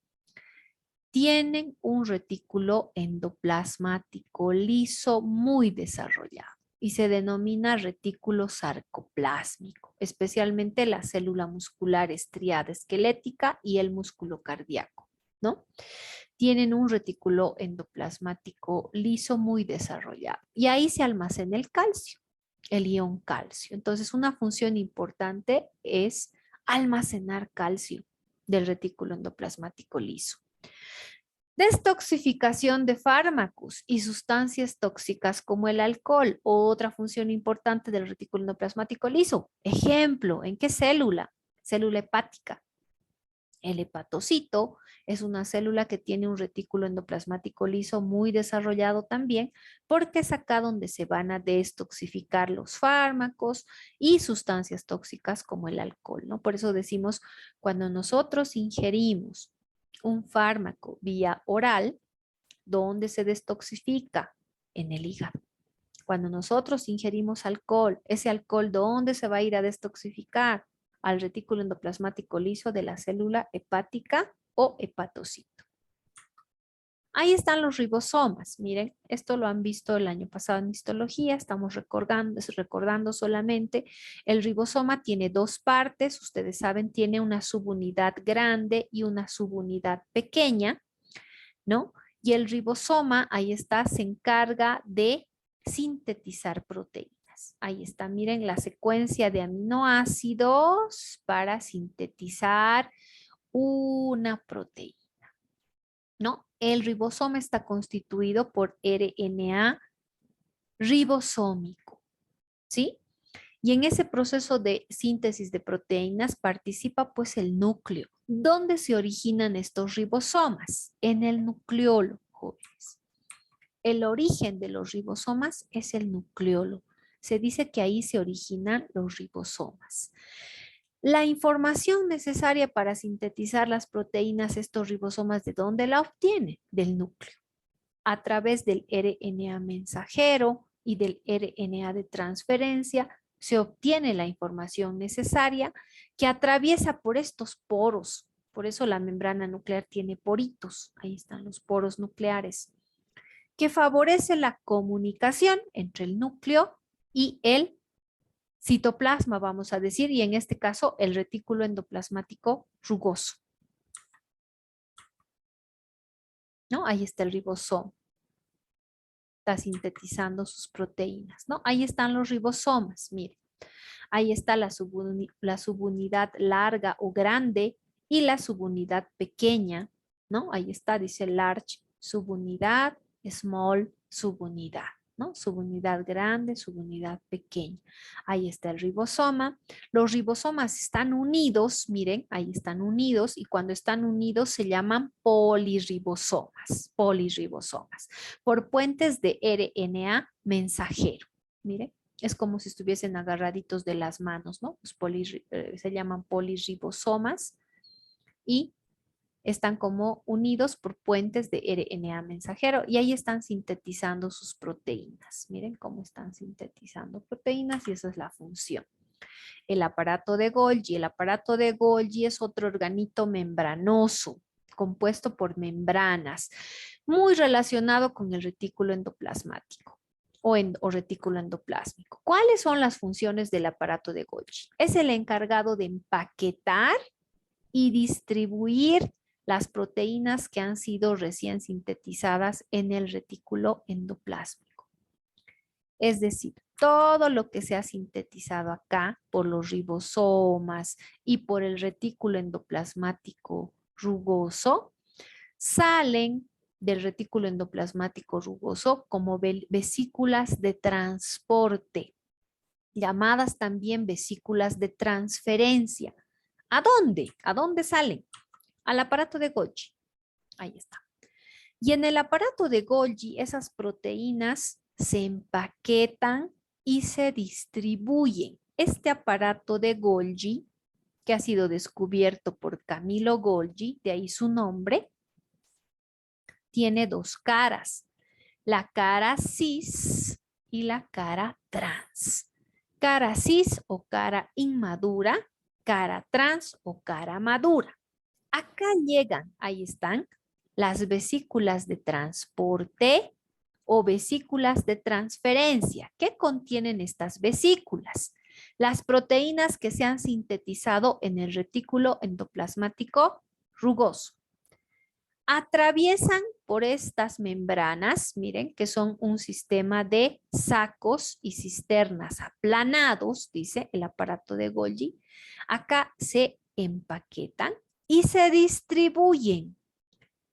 tienen un retículo endoplasmático liso muy desarrollado y se denomina retículo sarcoplásmico, especialmente la célula muscular estriada esquelética y el músculo cardíaco, ¿no? Tienen un retículo endoplasmático liso muy desarrollado y ahí se almacena el calcio, el ion calcio. Entonces, una función importante es almacenar calcio del retículo endoplasmático liso. Destoxificación de fármacos y sustancias tóxicas como el alcohol, otra función importante del retículo endoplasmático liso. Ejemplo, ¿en qué célula? Célula hepática. El hepatocito es una célula que tiene un retículo endoplasmático liso muy desarrollado también, porque es acá donde se van a destoxificar los fármacos y sustancias tóxicas como el alcohol, ¿no? Por eso decimos, cuando nosotros ingerimos un fármaco vía oral, ¿dónde se destoxifica? En el hígado. Cuando nosotros ingerimos alcohol, ese alcohol, ¿dónde se va a ir a destoxificar? Al retículo endoplasmático liso de la célula hepática o hepatocito. Ahí están los ribosomas. Miren, esto lo han visto el año pasado en histología. Estamos recordando solamente. El ribosoma tiene dos partes. Ustedes saben, tiene una subunidad grande y una subunidad pequeña, ¿no? Y el ribosoma, ahí está, se encarga de sintetizar proteínas. Ahí está, miren la secuencia de aminoácidos para sintetizar una proteína, ¿no? El ribosoma está constituido por RNA ribosómico, ¿sí? Y en ese proceso de síntesis de proteínas participa pues el núcleo. ¿Dónde se originan estos ribosomas? En el nucleolo, jóvenes. El origen de los ribosomas es el nucleolo. Se dice que ahí se originan los ribosomas. La información necesaria para sintetizar las proteínas, estos ribosomas, ¿de dónde la obtienen? Del núcleo, a través del RNA mensajero y del RNA de transferencia, se obtiene la información necesaria que atraviesa por estos poros. Por eso la membrana nuclear tiene poritos. Ahí están los poros nucleares, que favorece la comunicación entre el núcleo y el citoplasma, vamos a decir, y en este caso el retículo endoplasmático rugoso. ¿No? Ahí está el ribosoma. Está sintetizando sus proteínas, ¿no? Ahí están los ribosomas, miren. Ahí está la subunidad larga o grande y la subunidad pequeña, ¿no? Ahí está, dice large, subunidad, small, subunidad, ¿no? Subunidad grande, subunidad pequeña. Ahí está el ribosoma. Los ribosomas están unidos, miren, ahí están unidos y cuando están unidos se llaman polirribosomas, por puentes de RNA mensajero. Miren. Es como si estuviesen agarraditos de las manos, ¿no? Se llaman polirribosomas y están como unidos por puentes de RNA mensajero y ahí están sintetizando sus proteínas. Miren cómo están sintetizando proteínas y esa es la función. El aparato de Golgi. El aparato de Golgi es otro organito membranoso, compuesto por membranas, muy relacionado con el retículo endoplasmático o retículo endoplásmico. ¿Cuáles son las funciones del aparato de Golgi? Es el encargado de empaquetar y distribuir las proteínas que han sido recién sintetizadas en el retículo endoplásmico. Es decir, todo lo que se ha sintetizado acá por los ribosomas y por el retículo endoplasmático rugoso, salen del retículo endoplasmático rugoso como vesículas de transporte, llamadas también vesículas de transferencia. ¿A dónde? ¿A dónde salen? Al aparato de Golgi. Ahí está. Y en el aparato de Golgi, esas proteínas se empaquetan y se distribuyen. Este aparato de Golgi, que ha sido descubierto por Camillo Golgi, de ahí su nombre, tiene dos caras, la cara cis y la cara trans. Cara cis o cara inmadura, cara trans o cara madura. Acá llegan, ahí están, las vesículas de transporte o vesículas de transferencia. ¿Qué contienen estas vesículas? Las proteínas que se han sintetizado en el retículo endoplasmático rugoso. Atraviesan por estas membranas, miren, que son un sistema de sacos y cisternas aplanados, dice el aparato de Golgi. Acá se empaquetan y se distribuyen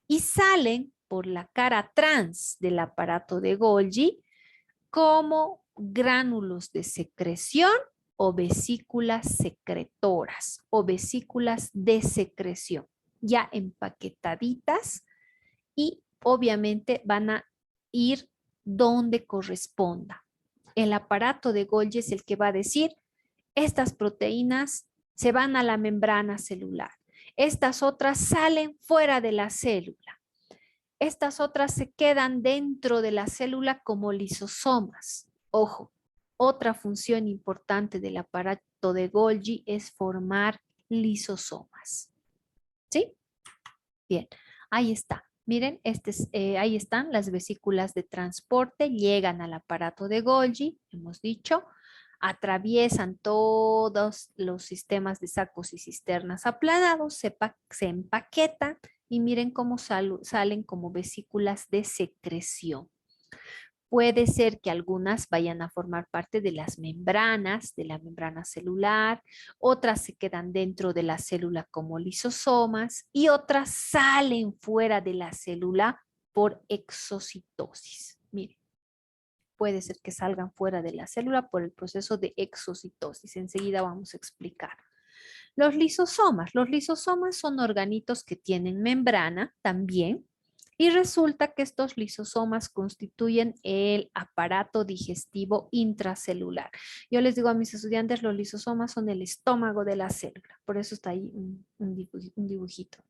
y salen por la cara trans del aparato de Golgi como gránulos de secreción o vesículas secretoras o vesículas de secreción, ya empaquetaditas y obviamente van a ir donde corresponda. El aparato de Golgi es el que va a decir, estas proteínas se van a la membrana celular. Estas otras salen fuera de la célula. Estas otras se quedan dentro de la célula como lisosomas. Ojo, otra función importante del aparato de Golgi es formar lisosomas. ¿Sí? Bien, ahí está. Miren, ahí están las vesículas de transporte, llegan al aparato de Golgi, hemos dicho, atraviesan todos los sistemas de sacos y cisternas aplanados, se empaquetan y miren cómo salen como vesículas de secreción. Puede ser que algunas vayan a formar parte de las membranas, de la membrana celular, otras se quedan dentro de la célula como lisosomas y otras salen fuera de la célula por exocitosis. Miren, puede ser que salgan fuera de la célula por el proceso de exocitosis. Enseguida vamos a explicar. Los lisosomas son organitos que tienen membrana también Y resulta que estos lisosomas constituyen el aparato digestivo intracelular. Yo les digo a mis estudiantes, los lisosomas son el estómago de la célula. Por eso está ahí un dibujito.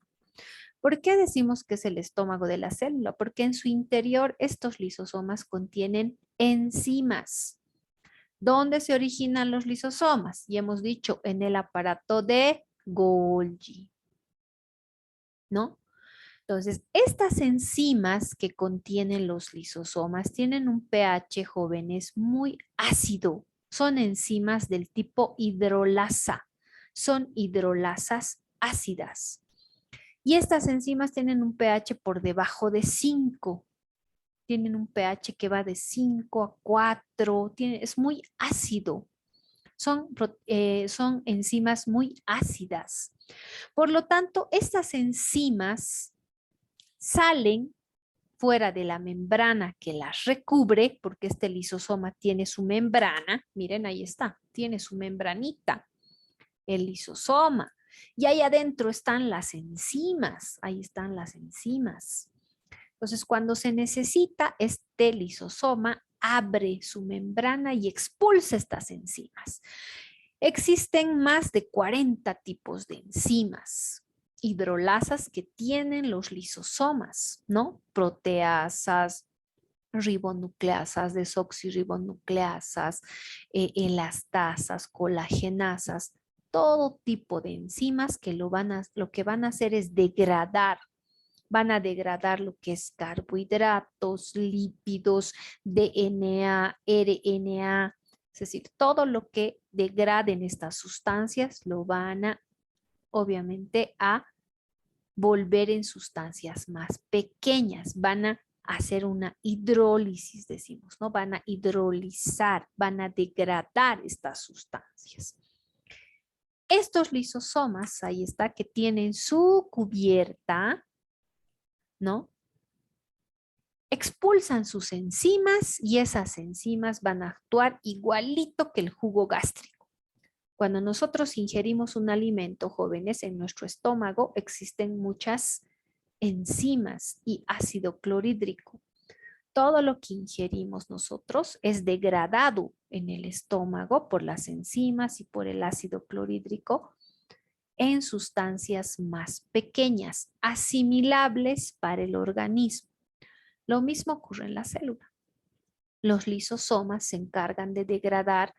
¿Por qué decimos que es el estómago de la célula? Porque en su interior estos lisosomas contienen enzimas. ¿Dónde se originan los lisosomas? Y hemos dicho en el aparato de Golgi, ¿no? Entonces, estas enzimas que contienen los lisosomas tienen un pH, jóvenes, muy ácido. Son enzimas del tipo hidrolasa. Son hidrolasas ácidas. Y estas enzimas tienen un pH por debajo de 5. Tienen un pH que va de 5 a 4. Es muy ácido. Son enzimas muy ácidas. Por lo tanto, estas enzimas salen fuera de la membrana que las recubre, porque este lisosoma tiene su membrana. Miren, ahí está. Tiene su membranita. El lisosoma. Y ahí adentro están las enzimas. Ahí están las enzimas. Entonces, cuando se necesita, este lisosoma abre su membrana y expulsa estas enzimas. Existen más de 40 tipos de enzimas hidrolasas que tienen los lisosomas, ¿no? Proteasas, ribonucleasas, desoxirribonucleasas, elastasas, colagenasas, todo tipo de enzimas que lo que van a hacer es van a degradar lo que es carbohidratos, lípidos, DNA, RNA, es decir, todo lo que degraden estas sustancias lo van a, obviamente, a volver en sustancias más pequeñas, van a hacer una hidrólisis, decimos, ¿no? Van a hidrolizar, van a degradar estas sustancias. Estos lisosomas, ahí está, que tienen su cubierta, ¿no? Expulsan sus enzimas y esas enzimas van a actuar igualito que el jugo gástrico. Cuando nosotros ingerimos un alimento, jóvenes, en nuestro estómago existen muchas enzimas y ácido clorhídrico. Todo lo que ingerimos nosotros es degradado en el estómago por las enzimas y por el ácido clorhídrico en sustancias más pequeñas, asimilables para el organismo. Lo mismo ocurre en la célula. Los lisosomas se encargan de degradar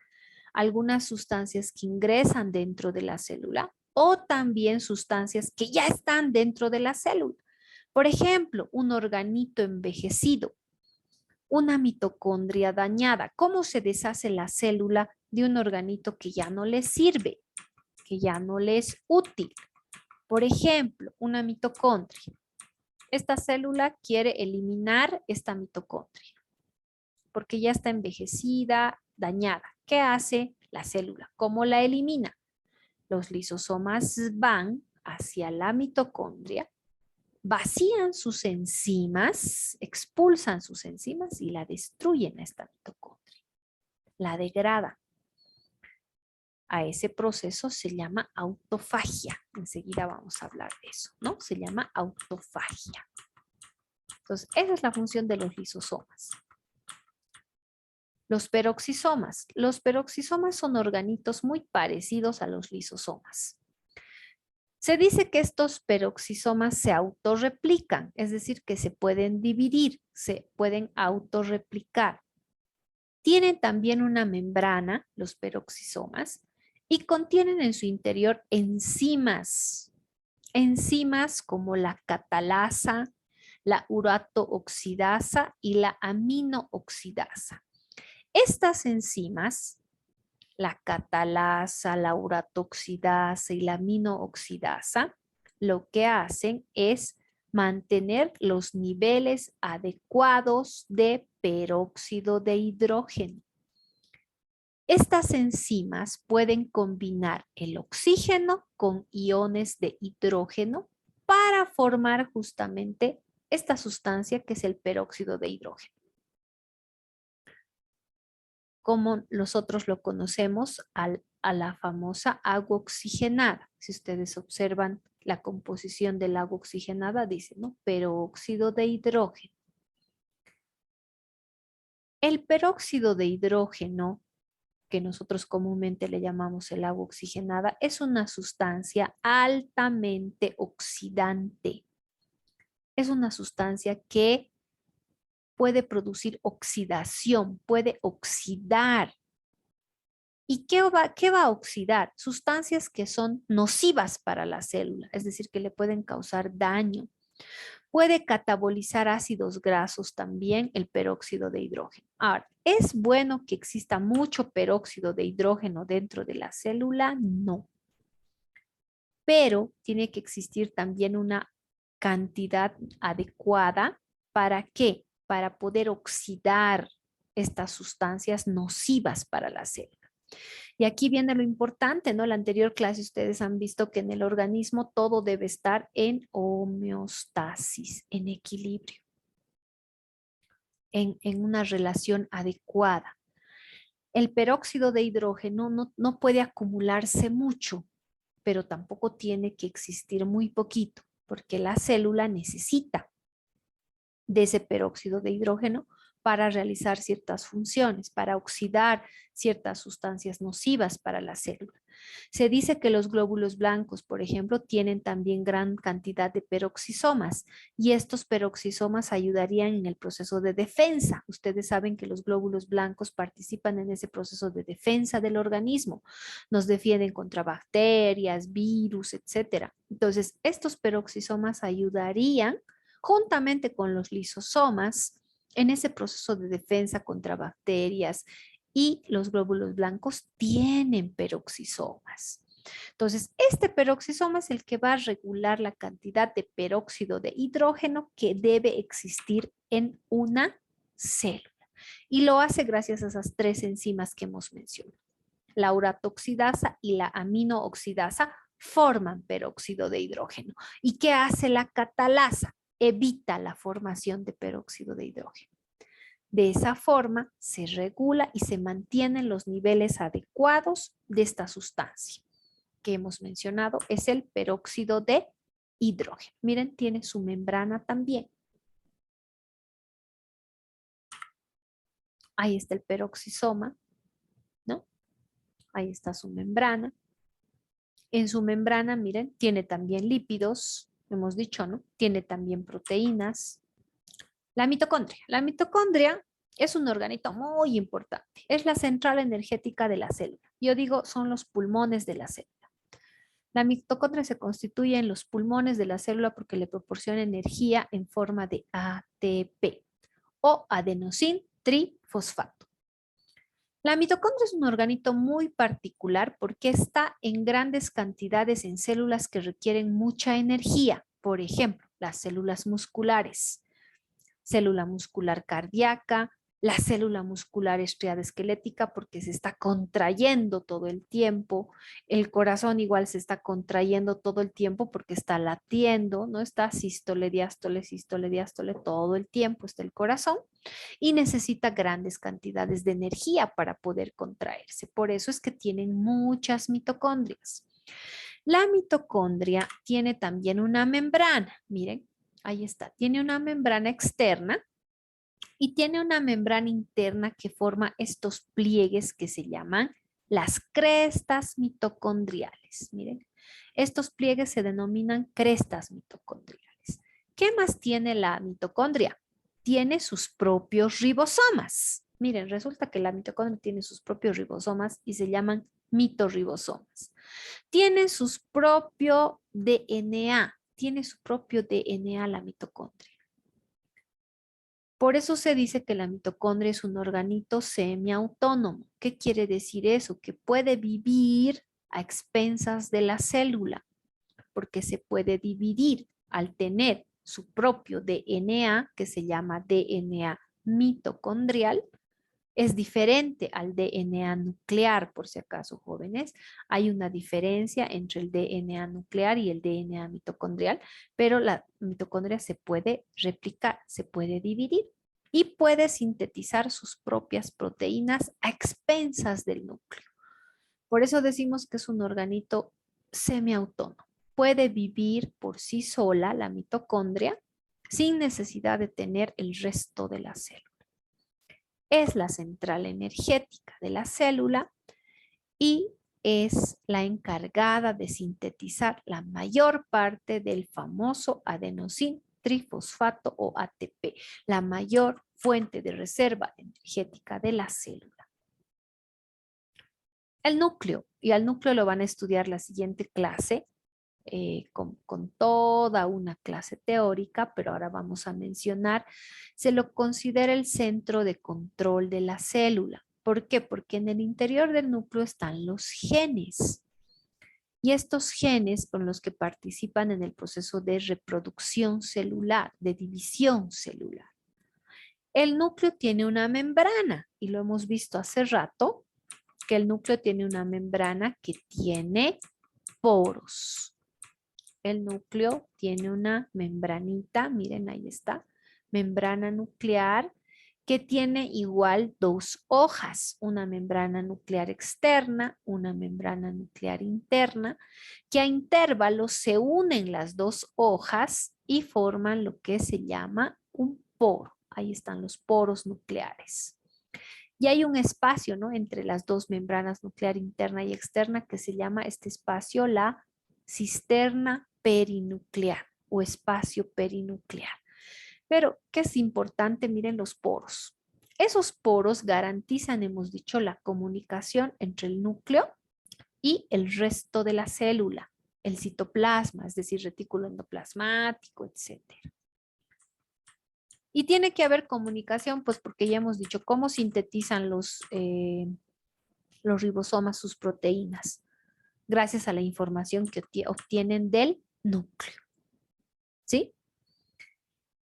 algunas sustancias que ingresan dentro de la célula o también sustancias que ya están dentro de la célula. Por ejemplo, un organito envejecido, una mitocondria dañada. ¿Cómo se deshace la célula de un organito que ya no le sirve, que ya no le es útil? Por ejemplo, una mitocondria. Esta célula quiere eliminar esta mitocondria porque ya está envejecida, dañada. ¿Qué hace la célula? ¿Cómo la elimina? Los lisosomas van hacia la mitocondria, vacían sus enzimas, expulsan sus enzimas y la destruyen a esta mitocondria. La degrada. A ese proceso se llama autofagia. Enseguida vamos a hablar de eso, ¿no? Se llama autofagia. Entonces, esa es la función de los lisosomas. Los peroxisomas. Los peroxisomas son organitos muy parecidos a los lisosomas. Se dice que estos peroxisomas se autorreplican, es decir, que se pueden dividir, se pueden autorreplicar. Tienen también una membrana, los peroxisomas, y contienen en su interior enzimas. Enzimas como la catalasa, la uratooxidasa y la aminooxidasa. Estas enzimas, la catalasa, la uratoxidasa y la aminooxidasa, lo que hacen es mantener los niveles adecuados de peróxido de hidrógeno. Estas enzimas pueden combinar el oxígeno con iones de hidrógeno para formar justamente esta sustancia que es el peróxido de hidrógeno. como nosotros lo conocemos, a la famosa agua oxigenada. Si ustedes observan la composición del agua oxigenada, dice, ¿no? Peróxido de hidrógeno. El peróxido de hidrógeno, que nosotros comúnmente le llamamos el agua oxigenada, es una sustancia altamente oxidante. Es una sustancia que puede producir oxidación, puede oxidar. ¿Y qué va a oxidar? Sustancias que son nocivas para la célula, es decir, que le pueden causar daño. Puede catabolizar ácidos grasos también el peróxido de hidrógeno. Ahora, ¿es bueno que exista mucho peróxido de hidrógeno dentro de la célula? No. Pero tiene que existir también una cantidad adecuada. ¿Para qué? Para poder oxidar estas sustancias nocivas para la célula. Y aquí viene lo importante, ¿no? La anterior clase ustedes han visto que en el organismo todo debe estar en homeostasis, en equilibrio, en una relación adecuada. El peróxido de hidrógeno no puede acumularse mucho, pero tampoco tiene que existir muy poquito, porque la célula necesita de ese peróxido de hidrógeno para realizar ciertas funciones, para oxidar ciertas sustancias nocivas para la célula. Se dice que los glóbulos blancos, por ejemplo, tienen también gran cantidad de peroxisomas y estos peroxisomas ayudarían en el proceso de defensa. Ustedes saben que los glóbulos blancos participan en ese proceso de defensa del organismo. Nos defienden contra bacterias, virus, etcétera. Entonces, estos peroxisomas ayudarían juntamente con los lisosomas en ese proceso de defensa contra bacterias, y los glóbulos blancos tienen peroxisomas. Entonces, este peroxisoma es el que va a regular la cantidad de peróxido de hidrógeno que debe existir en una célula. Y lo hace gracias a esas tres enzimas que hemos mencionado. La uratoxidasa y la aminooxidasa forman peróxido de hidrógeno. ¿Y qué hace la catalasa? Evita la formación de peróxido de hidrógeno. De esa forma se regula y se mantienen los niveles adecuados de esta sustancia que hemos mencionado, es el peróxido de hidrógeno. Miren, tiene su membrana también. Ahí está el peroxisoma, ¿no? Ahí está su membrana. En su membrana, miren, tiene también lípidos, hemos dicho, ¿no? Tiene también proteínas. La mitocondria. La mitocondria es un organito muy importante. Es la central energética de la célula. Yo digo, son los pulmones de la célula. La mitocondria se constituye en los pulmones de la célula porque le proporciona energía en forma de ATP o adenosín trifosfato. La mitocondria es un organito muy particular porque está en grandes cantidades en células que requieren mucha energía. Por ejemplo, las células musculares, célula muscular cardíaca, la célula muscular estriada esquelética porque se está contrayendo todo el tiempo, el corazón igual se está contrayendo todo el tiempo porque está latiendo, ¿no? Está sístole, diástole, todo el tiempo está el corazón y necesita grandes cantidades de energía para poder contraerse. Por eso es que tienen muchas mitocondrias. La mitocondria tiene también una membrana, miren, ahí está, tiene una membrana externa y tiene una membrana interna que forma estos pliegues que se llaman las crestas mitocondriales. Miren, estos pliegues se denominan crestas mitocondriales. ¿Qué más tiene la mitocondria? Tiene sus propios ribosomas. Miren, resulta que la mitocondria tiene sus propios ribosomas y se llaman mitorribosomas. Tiene su propio DNA, tiene su propio DNA la mitocondria. Por eso se dice que la mitocondria es un organito semiautónomo. ¿Qué quiere decir eso? Que puede vivir a expensas de la célula, porque se puede dividir al tener su propio DNA, que se llama DNA mitocondrial. Es diferente al DNA nuclear, por si acaso, jóvenes. Hay una diferencia entre el DNA nuclear y el DNA mitocondrial, pero la mitocondria se puede replicar, se puede dividir. y puede sintetizar sus propias proteínas a expensas del núcleo. Por eso decimos que es un organito semiautónomo. Puede vivir por sí sola la mitocondria sin necesidad de tener el resto de la célula. Es la central energética de la célula y es la encargada de sintetizar la mayor parte del famoso adenosín trifosfato o ATP, la mayor fuente de reserva energética de la célula. El núcleo, y al núcleo lo van a estudiar la siguiente clase, con toda una clase teórica, pero ahora vamos a mencionar, se lo considera el centro de control de la célula. ¿Por qué? Porque en el interior del núcleo están los genes. Y estos genes son los que participan en el proceso de reproducción celular, de división celular. El núcleo tiene una membrana y lo hemos visto hace rato, que el núcleo tiene una membrana que tiene poros. El núcleo tiene una membranita, miren ahí está, membrana nuclear que tiene igual dos hojas, una membrana nuclear externa, una membrana nuclear interna, que a intervalos se unen las dos hojas y forman lo que se llama un poro. Ahí están los poros nucleares. Y hay un espacio, ¿no?, entre las dos membranas nuclear interna y externa que se llama este espacio la cisterna perinuclear o espacio perinuclear. Pero, ¿qué es importante? Miren los poros. Esos poros garantizan, hemos dicho, la comunicación entre el núcleo y el resto de la célula, el citoplasma, es decir, retículo endoplasmático, etcétera. Y tiene que haber comunicación, pues porque ya hemos dicho cómo sintetizan los ribosomas sus proteínas, gracias a la información que obtienen del núcleo. ¿Sí?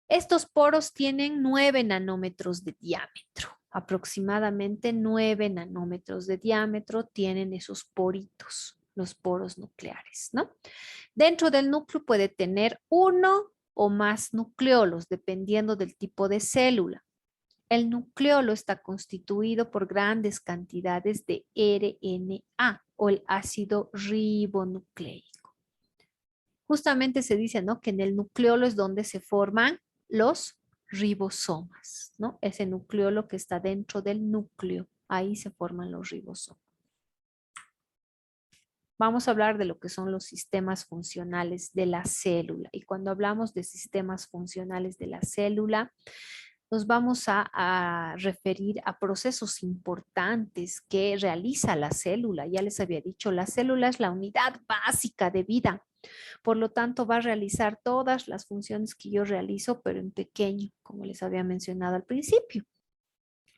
Estos poros tienen 9 nanómetros de diámetro, aproximadamente 9 nanómetros de diámetro tienen esos poritos, los poros nucleares, ¿no? Dentro del núcleo puede tener uno o más nucleolos, dependiendo del tipo de célula. El nucleolo está constituido por grandes cantidades de RNA o el ácido ribonucleico. Justamente se dice, ¿no?, que en el nucleolo es donde se forman los ribosomas, ¿no? Ese nucleolo que está dentro del núcleo, ahí se forman los ribosomas. Vamos a hablar de lo que son los sistemas funcionales de la célula. Y cuando hablamos de sistemas funcionales de la célula, nos vamos a referir a procesos importantes que realiza la célula. Ya les había dicho, la célula es la unidad básica de vida. Por lo tanto, va a realizar todas las funciones que yo realizo, pero en pequeño, como les había mencionado al principio.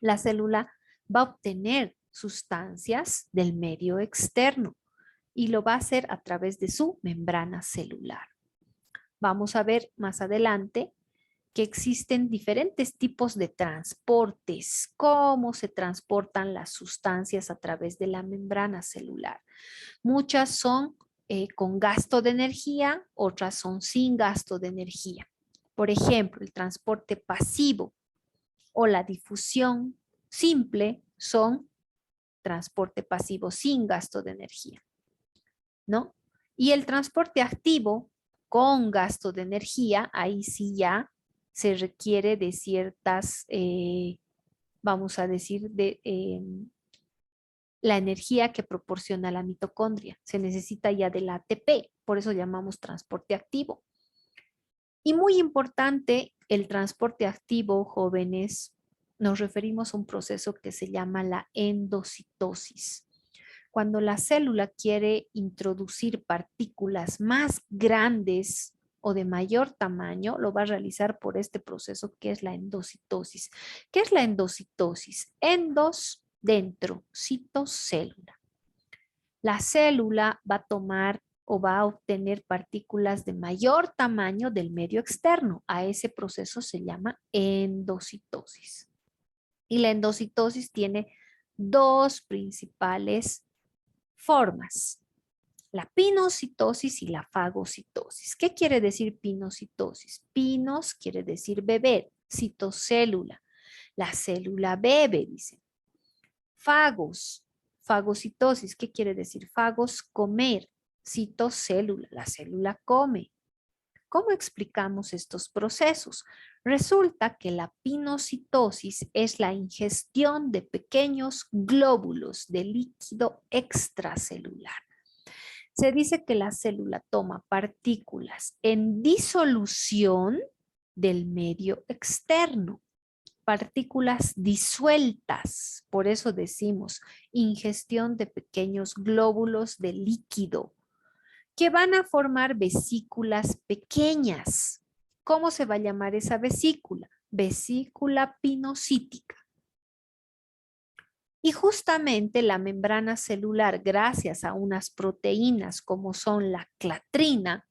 La célula va a obtener sustancias del medio externo y lo va a hacer a través de su membrana celular. Vamos a ver más adelante que existen diferentes tipos de transportes, cómo se transportan las sustancias a través de la membrana celular. Muchas son con gasto de energía, otras son sin gasto de energía. Por ejemplo, el transporte pasivo o la difusión simple son transporte pasivo sin gasto de energía, ¿no? Y el transporte activo con gasto de energía, ahí sí ya se requiere de ciertas, vamos a decir, de la energía que proporciona la mitocondria. Se necesita ya del ATP, por eso llamamos transporte activo. Y muy importante, el transporte activo, jóvenes, nos referimos a un proceso que se llama la endocitosis. Cuando la célula quiere introducir partículas más grandes o de mayor tamaño, lo va a realizar por este proceso que es la endocitosis. ¿Qué es la endocitosis? Endos, dentro, citos, célula. La célula va a tomar o va a obtener partículas de mayor tamaño del medio externo. A ese proceso se llama endocitosis. Y la endocitosis tiene dos principales formas: la pinocitosis y la fagocitosis. ¿Qué quiere decir pinocitosis? Pinos quiere decir beber, citocélula. La célula bebe, dice. Fagos, fagocitosis, ¿qué quiere decir? Fagos, comer. Citocélula, la célula come. ¿Cómo explicamos estos procesos? Resulta que la pinocitosis es la ingestión de pequeños glóbulos de líquido extracelular. Se dice que la célula toma partículas en disolución del medio externo, partículas disueltas, por eso decimos ingestión de pequeños glóbulos de líquido que van a formar vesículas pequeñas. ¿Cómo se va a llamar esa vesícula? Vesícula pinocítica. Y justamente la membrana celular, gracias a unas proteínas como son la clatrina,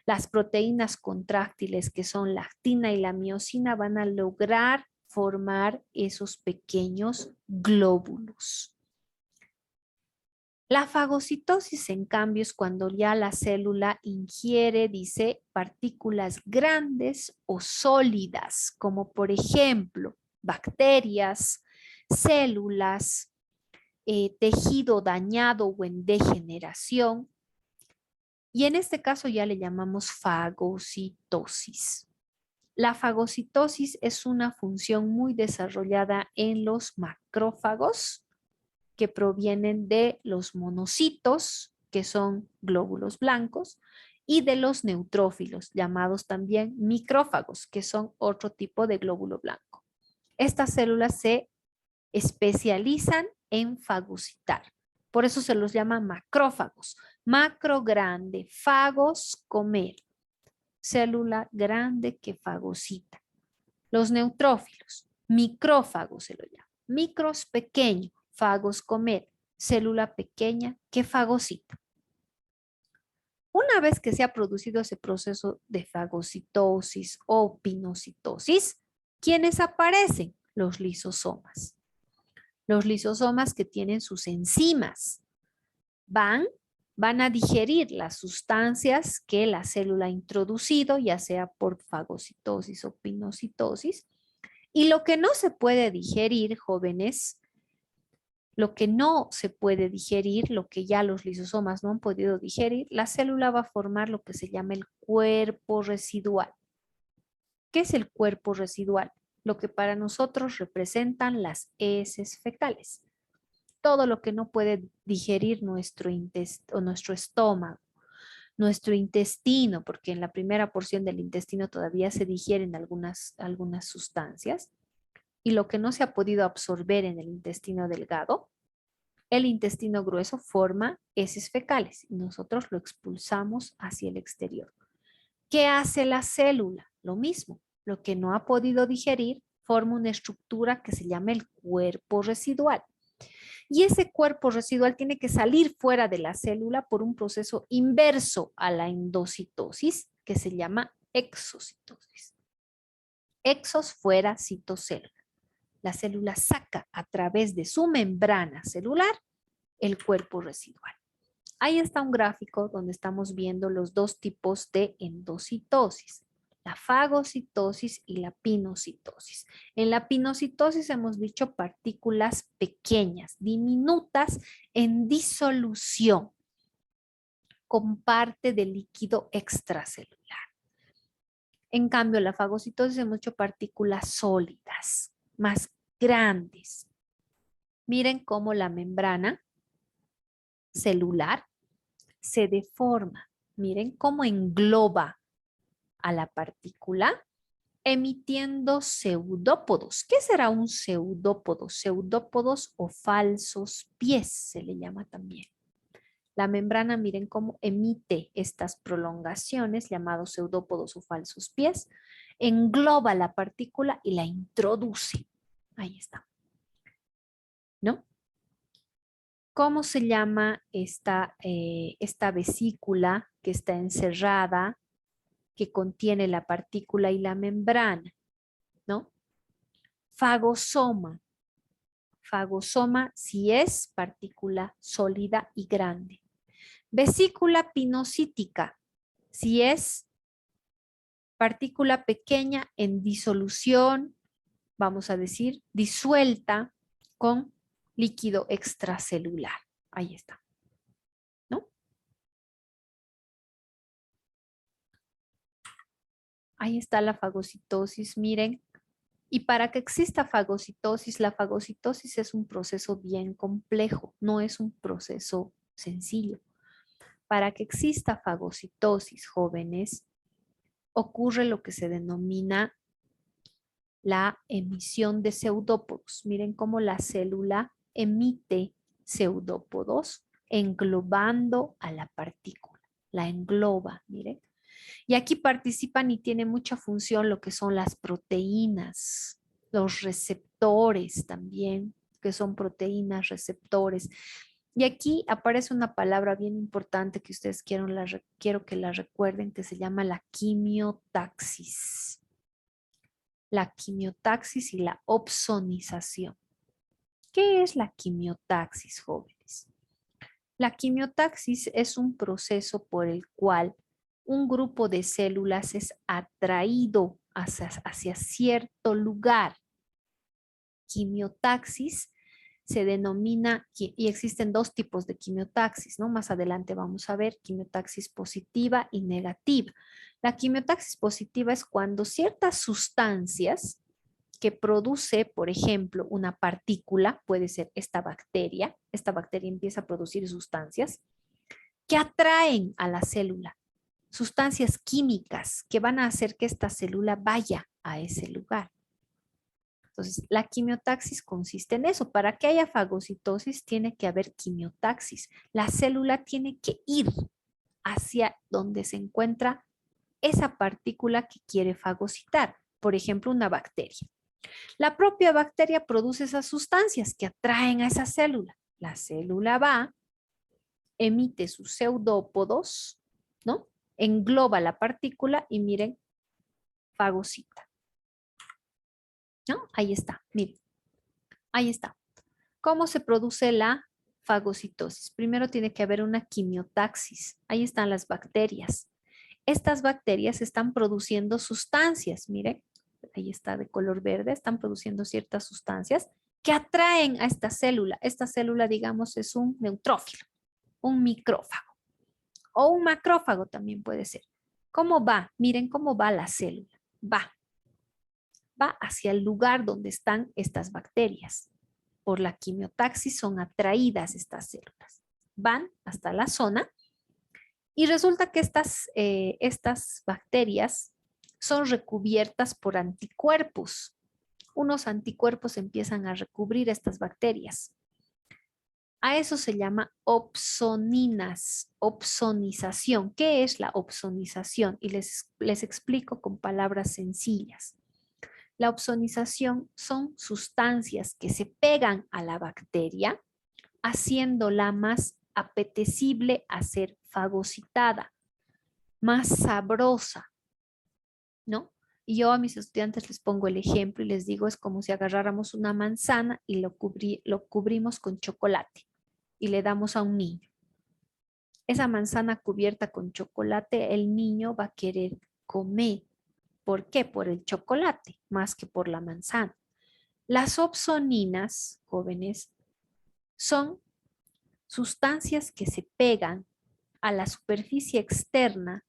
las proteínas contráctiles que son la actina y la miosina, van a lograr formar esos pequeños glóbulos. La fagocitosis, en cambio, es cuando ya la célula ingiere, dice, partículas grandes o sólidas, como por ejemplo bacterias, células, tejido dañado o en degeneración. Y en este caso ya le llamamos fagocitosis. La fagocitosis es una función muy desarrollada en los macrófagos, que provienen de los monocitos, que son glóbulos blancos, y de los neutrófilos, llamados también micrófagos, que son otro tipo de glóbulo blanco. Estas células se especializan en fagocitar. Por eso se los llama macrófagos. Macro grande, fagos comer. Célula grande que fagocita. Los neutrófilos, micrófagos se lo llama. Micros pequeño, fagos comer, célula pequeña que fagocita. Una vez que se ha producido ese proceso de fagocitosis o pinocitosis, ¿quiénes aparecen? Los lisosomas. Los lisosomas que tienen sus enzimas van a digerir las sustancias que la célula ha introducido, ya sea por fagocitosis o pinocitosis. Y lo que no se puede digerir, jóvenes, lo que no se puede digerir, lo que ya los lisosomas no han podido digerir, la célula va a formar lo que se llama el cuerpo residual. ¿Qué es el cuerpo residual? Lo que para nosotros representan las heces fecales. Todo lo que no puede digerir nuestro estómago, nuestro intestino, porque en la primera porción del intestino todavía se digieren algunas sustancias, y lo que no se ha podido absorber en el intestino delgado, el intestino grueso forma heces fecales y nosotros lo expulsamos hacia el exterior. ¿Qué hace la célula? Lo mismo, lo que no ha podido digerir forma una estructura que se llama el cuerpo residual. Y ese cuerpo residual tiene que salir fuera de la célula por un proceso inverso a la endocitosis que se llama exocitosis. Exos fuera, citocélula. La célula saca a través de su membrana celular el cuerpo residual. Ahí está un gráfico donde estamos viendo los dos tipos de endocitosis, la fagocitosis y la pinocitosis. En la pinocitosis hemos dicho partículas pequeñas, diminutas en disolución, con parte de líquido extracelular. En cambio, la fagocitosis hemos dicho partículas sólidas, más grandes. Miren cómo la membrana celular se deforma. Miren cómo engloba a la partícula emitiendo pseudópodos. ¿Qué será un pseudópodo? Pseudópodos o falsos pies se le llama también. La membrana, miren cómo emite estas prolongaciones llamados pseudópodos o falsos pies, engloba la partícula y la introduce. Ahí está. ¿No? ¿Cómo se llama esta vesícula que está encerrada, que contiene la partícula y la membrana? ¿No? Fagosoma. Fagosoma si es partícula sólida y grande. Vesícula pinocítica si es partícula pequeña en disolución vamos a decir, disuelta con líquido extracelular. Ahí está, ¿no? Ahí está la fagocitosis, miren. Y para que exista fagocitosis, la fagocitosis es un proceso bien complejo, no es un proceso sencillo. Para que exista fagocitosis, jóvenes, ocurre lo que se denomina la emisión de pseudópodos. Miren cómo la célula emite pseudópodos englobando a la partícula. La engloba, miren. Y aquí participan y tiene mucha función lo que son las proteínas, los receptores también, que son proteínas, receptores. Y aquí aparece una palabra bien importante que ustedes quiero que la recuerden, que se llama la quimiotaxis. La quimiotaxis y la opsonización. ¿Qué es la quimiotaxis, jóvenes? La quimiotaxis es un proceso por el cual un grupo de células es atraído hacia cierto lugar. Quimiotaxis se denomina, y existen dos tipos de quimiotaxis, ¿no? Más adelante vamos a ver quimiotaxis positiva y negativa. La quimiotaxis positiva es cuando ciertas sustancias que produce, por ejemplo, una partícula, puede ser esta bacteria empieza a producir sustancias que atraen a la célula, sustancias químicas que van a hacer que esta célula vaya a ese lugar. Entonces, la quimiotaxis consiste en eso. Para que haya fagocitosis tiene que haber quimiotaxis. La célula tiene que ir hacia donde se encuentra esa partícula que quiere fagocitar. Por ejemplo, una bacteria. La propia bacteria produce esas sustancias que atraen a esa célula. La célula va, emite sus pseudópodos, ¿no? Engloba la partícula y miren, fagocita. ¿No? Ahí está, miren. Ahí está. ¿Cómo se produce la fagocitosis? Primero tiene que haber una quimiotaxis. Ahí están las bacterias. Estas bacterias están produciendo sustancias, miren, ahí está de color verde, están produciendo ciertas sustancias que atraen a esta célula. Esta célula, digamos, es un neutrófilo, un micrófago o un macrófago también puede ser. ¿Cómo va? Miren cómo va la célula. Va hacia el lugar donde están estas bacterias. Por la quimiotaxis son atraídas estas células. Van hasta la zona y resulta que estas bacterias son recubiertas por anticuerpos. Unos anticuerpos empiezan a recubrir estas bacterias. A eso se llama opsoninas, opsonización. ¿Qué es la opsonización? Y les explico con palabras sencillas. La opsonización son sustancias que se pegan a la bacteria, haciéndola más apetecible a ser fagocitada, más sabrosa, ¿no? Y yo a mis estudiantes les pongo el ejemplo y les digo, es como si agarráramos una manzana y lo cubrimos con chocolate y le damos a un niño. Esa manzana cubierta con chocolate, el niño va a querer comer. ¿Por qué? Por el chocolate, más que por la manzana. Las opsoninas, jóvenes, son sustancias que se pegan a la superficie externa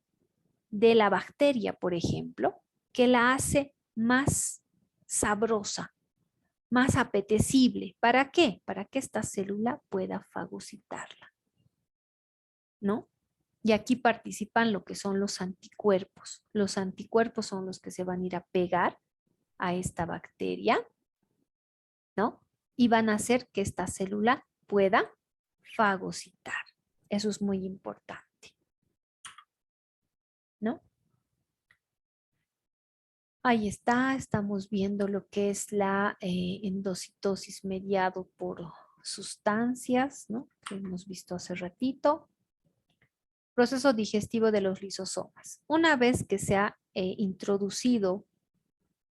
de la bacteria, por ejemplo, que la hace más sabrosa, más apetecible. ¿Para qué? Para que esta célula pueda fagocitarla, ¿no? Y aquí participan lo que son los anticuerpos. Los anticuerpos son los que se van a ir a pegar a esta bacteria, ¿no? Y van a hacer que esta célula pueda fagocitar. Eso es muy importante, ¿no? Ahí está, estamos viendo lo que es la endocitosis mediado por sustancias, ¿no? Que hemos visto hace ratito. Proceso digestivo de los lisosomas. Una vez que se ha introducido,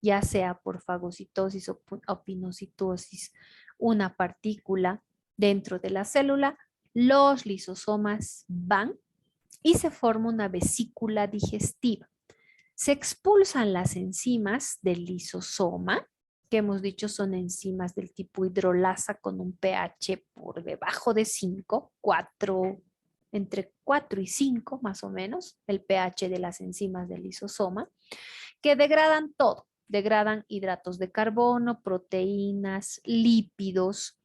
ya sea por fagocitosis o pinocitosis, una partícula dentro de la célula, los lisosomas van y se forma una vesícula digestiva. Se expulsan las enzimas del lisosoma que hemos dicho son enzimas del tipo hidrolasa con un pH por debajo de 5, 4, entre 4 y 5 más o menos, el pH de las enzimas del lisosoma, que degradan todo, degradan hidratos de carbono, proteínas, lípidos,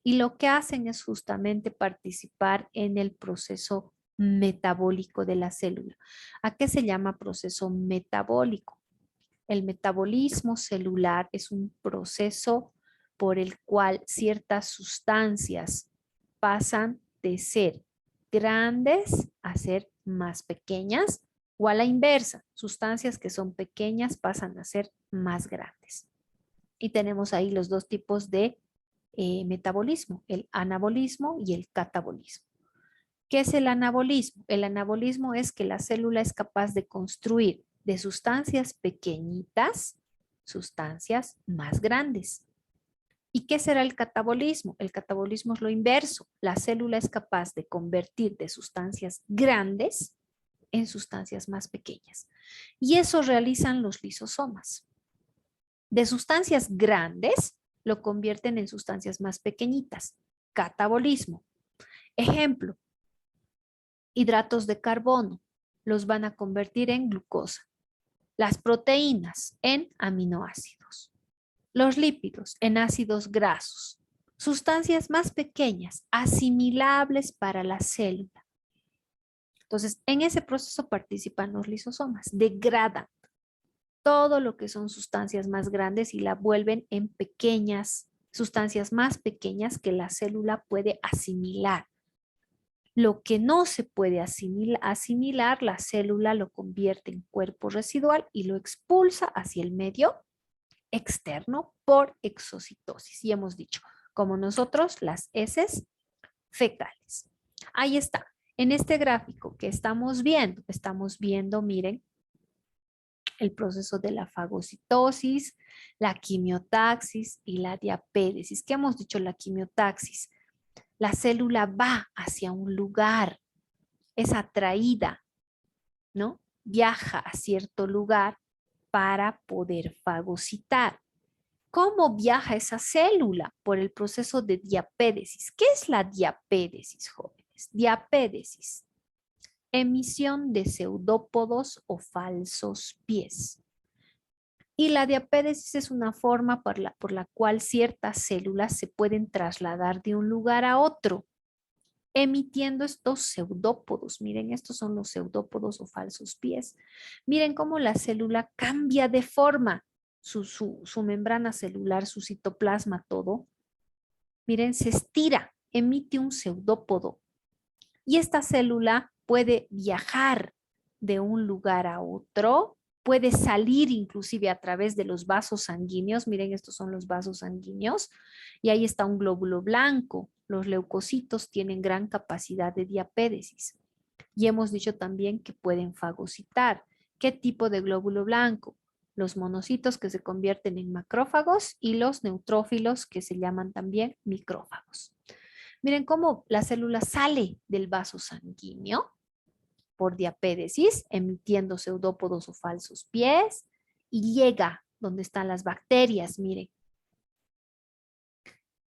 y lo que hacen es justamente participar en el proceso metabólico de la célula. ¿A qué se llama proceso metabólico? El metabolismo celular es un proceso por el cual ciertas sustancias pasan de ser grandes a ser más pequeñas, o a la inversa, sustancias que son pequeñas pasan a ser más grandes. Y tenemos ahí los dos tipos de metabolismo, el anabolismo y el catabolismo. ¿Qué es el anabolismo? El anabolismo es que la célula es capaz de construir de sustancias pequeñitas sustancias más grandes. ¿Y qué será el catabolismo? El catabolismo es lo inverso. La célula es capaz de convertir de sustancias grandes en sustancias más pequeñas. Y eso realizan los lisosomas. De sustancias grandes lo convierten en sustancias más pequeñitas. Catabolismo. Ejemplo, hidratos de carbono los van a convertir en glucosa. Las proteínas en aminoácidos. Los lípidos en ácidos grasos. Sustancias más pequeñas, asimilables para la célula. Entonces, en ese proceso participan los lisosomas. Degradan todo lo que son sustancias más grandes y la vuelven en pequeñas, sustancias más pequeñas que la célula puede asimilar. Lo que no se puede asimilar, la célula lo convierte en cuerpo residual y lo expulsa hacia el medio externo por exocitosis. Y hemos dicho, como nosotros, las heces fecales. Ahí está. En este gráfico que estamos viendo, miren, el proceso de la fagocitosis, la quimiotaxis y la diapédesis. ¿Qué hemos dicho? La quimiotaxis. La célula va hacia un lugar, es atraída, ¿no? Viaja a cierto lugar para poder fagocitar. ¿Cómo viaja esa célula? Por el proceso de diapédesis. ¿Qué es la diapédesis, jóvenes? Diapédesis. Emisión de pseudópodos o falsos pies. Y la diapédesis es una forma por la cual ciertas células se pueden trasladar de un lugar a otro, emitiendo estos pseudópodos. Miren, estos son los pseudópodos o falsos pies. Miren cómo la célula cambia de forma, su membrana celular, su citoplasma, todo. Miren, se estira, emite un pseudópodo. Y esta célula puede viajar de un lugar a otro, puede salir inclusive a través de los vasos sanguíneos. Miren, estos son los vasos sanguíneos. Y ahí está un glóbulo blanco. Los leucocitos tienen gran capacidad de diapédesis. Y hemos dicho también que pueden fagocitar. ¿Qué tipo de glóbulo blanco? Los monocitos que se convierten en macrófagos y los neutrófilos que se llaman también micrófagos. Miren cómo la célula sale del vaso sanguíneo por diapédesis, emitiendo pseudópodos o falsos pies, y llega donde están las bacterias. Miren,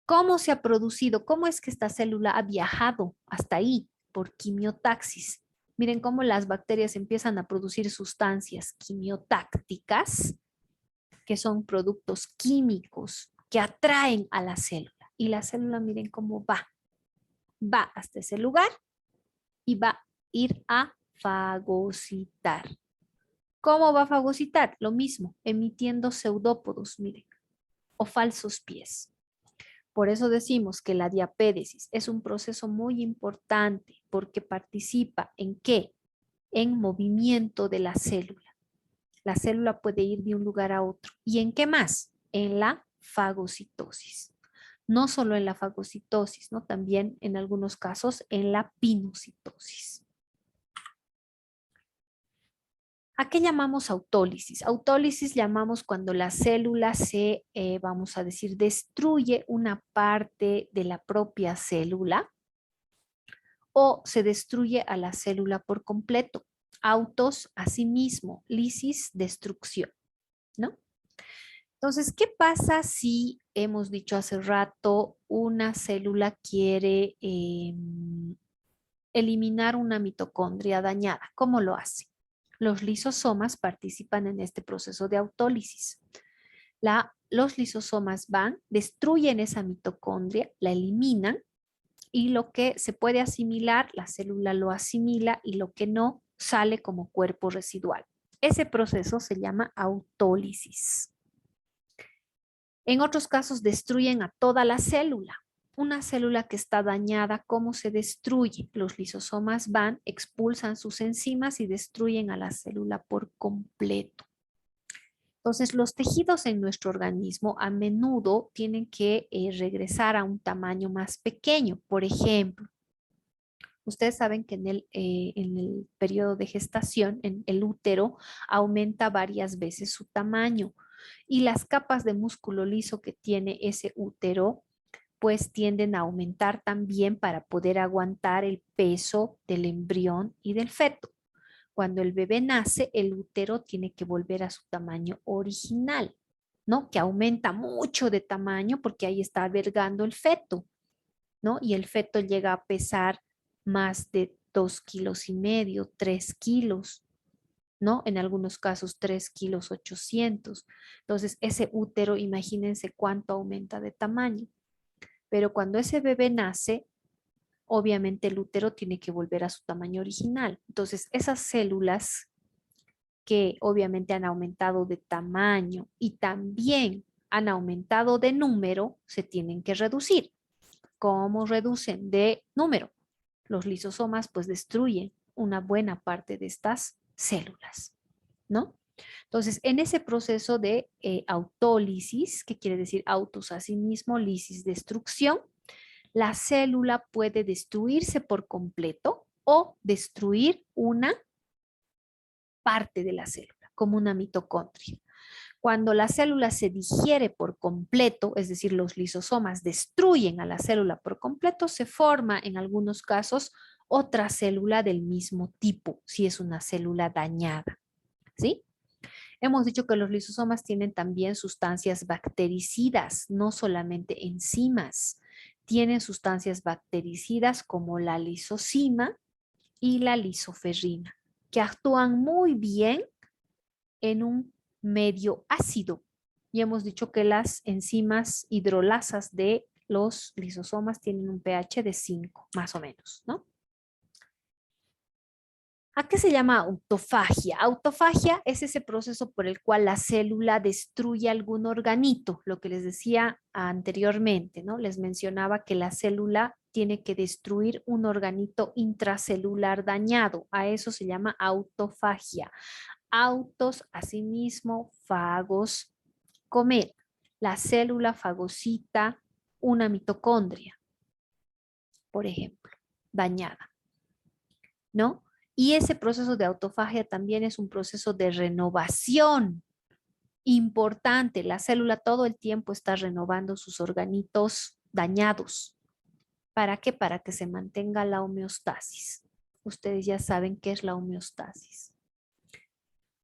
¿cómo se ha producido? ¿Cómo es que esta célula ha viajado hasta ahí? Por quimiotaxis. Miren cómo las bacterias empiezan a producir sustancias quimiotácticas, que son productos químicos que atraen a la célula. Y la célula, miren cómo va hasta ese lugar y va a ir a fagocitar. ¿Cómo va a fagocitar? Lo mismo, emitiendo pseudópodos, miren, o falsos pies. Por eso decimos que la diapédesis es un proceso muy importante porque participa en ¿qué? En movimiento de la célula. La célula puede ir de un lugar a otro. ¿Y en qué más? En la fagocitosis. No solo en la fagocitosis, ¿no? También en algunos casos en la pinocitosis. ¿A qué llamamos autólisis? Autólisis llamamos cuando la célula se, vamos a decir, destruye una parte de la propia célula o se destruye a la célula por completo. Autos, asimismo, lisis, destrucción, ¿no? Entonces, ¿qué pasa si hemos dicho hace rato una célula quiere eliminar una mitocondria dañada? ¿Cómo lo hace? Los lisosomas participan en este proceso de autólisis. Los lisosomas van, destruyen esa mitocondria, la eliminan y lo que se puede asimilar, la célula lo asimila y lo que no sale como cuerpo residual. Ese proceso se llama autólisis. En otros casos destruyen a toda la célula. Una célula que está dañada, ¿cómo se destruye? Los lisosomas van, expulsan sus enzimas y destruyen a la célula por completo. Entonces, los tejidos en nuestro organismo a menudo tienen que regresar a un tamaño más pequeño. Por ejemplo, ustedes saben que en el periodo de gestación, en el útero, aumenta varias veces su tamaño y las capas de músculo liso que tiene ese útero pues tienden a aumentar también para poder aguantar el peso del embrión y del feto. Cuando el bebé nace, el útero tiene que volver a su tamaño original, ¿no? Que aumenta mucho de tamaño porque ahí está albergando el feto, ¿no? Y el feto llega a pesar más de 2,5 kilos, 3 kilos, ¿no? En algunos casos 3,8 kilos. Entonces, ese útero, imagínense cuánto aumenta de tamaño. Pero cuando ese bebé nace, obviamente el útero tiene que volver a su tamaño original. Entonces, esas células que obviamente han aumentado de tamaño y también han aumentado de número, se tienen que reducir. ¿Cómo reducen de número? Los lisosomas pues destruyen una buena parte de estas células, ¿no? Entonces, en ese proceso de autólisis, que quiere decir autos a sí mismo, lisis, destrucción, la célula puede destruirse por completo o destruir una parte de la célula, como una mitocondria. Cuando la célula se digiere por completo, es decir, los lisosomas destruyen a la célula por completo, se forma en algunos casos otra célula del mismo tipo, si es una célula dañada, ¿sí? Hemos dicho que los lisosomas tienen también sustancias bactericidas, no solamente enzimas. Tienen sustancias bactericidas como la lisocima y la lisoferrina, que actúan muy bien en un medio ácido. Y hemos dicho que las enzimas hidrolasas de los lisosomas tienen un pH de 5, más o menos, ¿no? ¿A qué se llama autofagia? Autofagia es ese proceso por el cual la célula destruye algún organito, lo que les decía anteriormente, ¿no? Les mencionaba que la célula tiene que destruir un organito intracelular dañado. A eso se llama autofagia. Autos, asimismo, fagos, comer. La célula fagocita una mitocondria, por ejemplo, dañada, ¿no? Y ese proceso de autofagia también es un proceso de renovación importante. La célula todo el tiempo está renovando sus organitos dañados. ¿Para qué? Para que se mantenga la homeostasis. Ustedes ya saben qué es la homeostasis.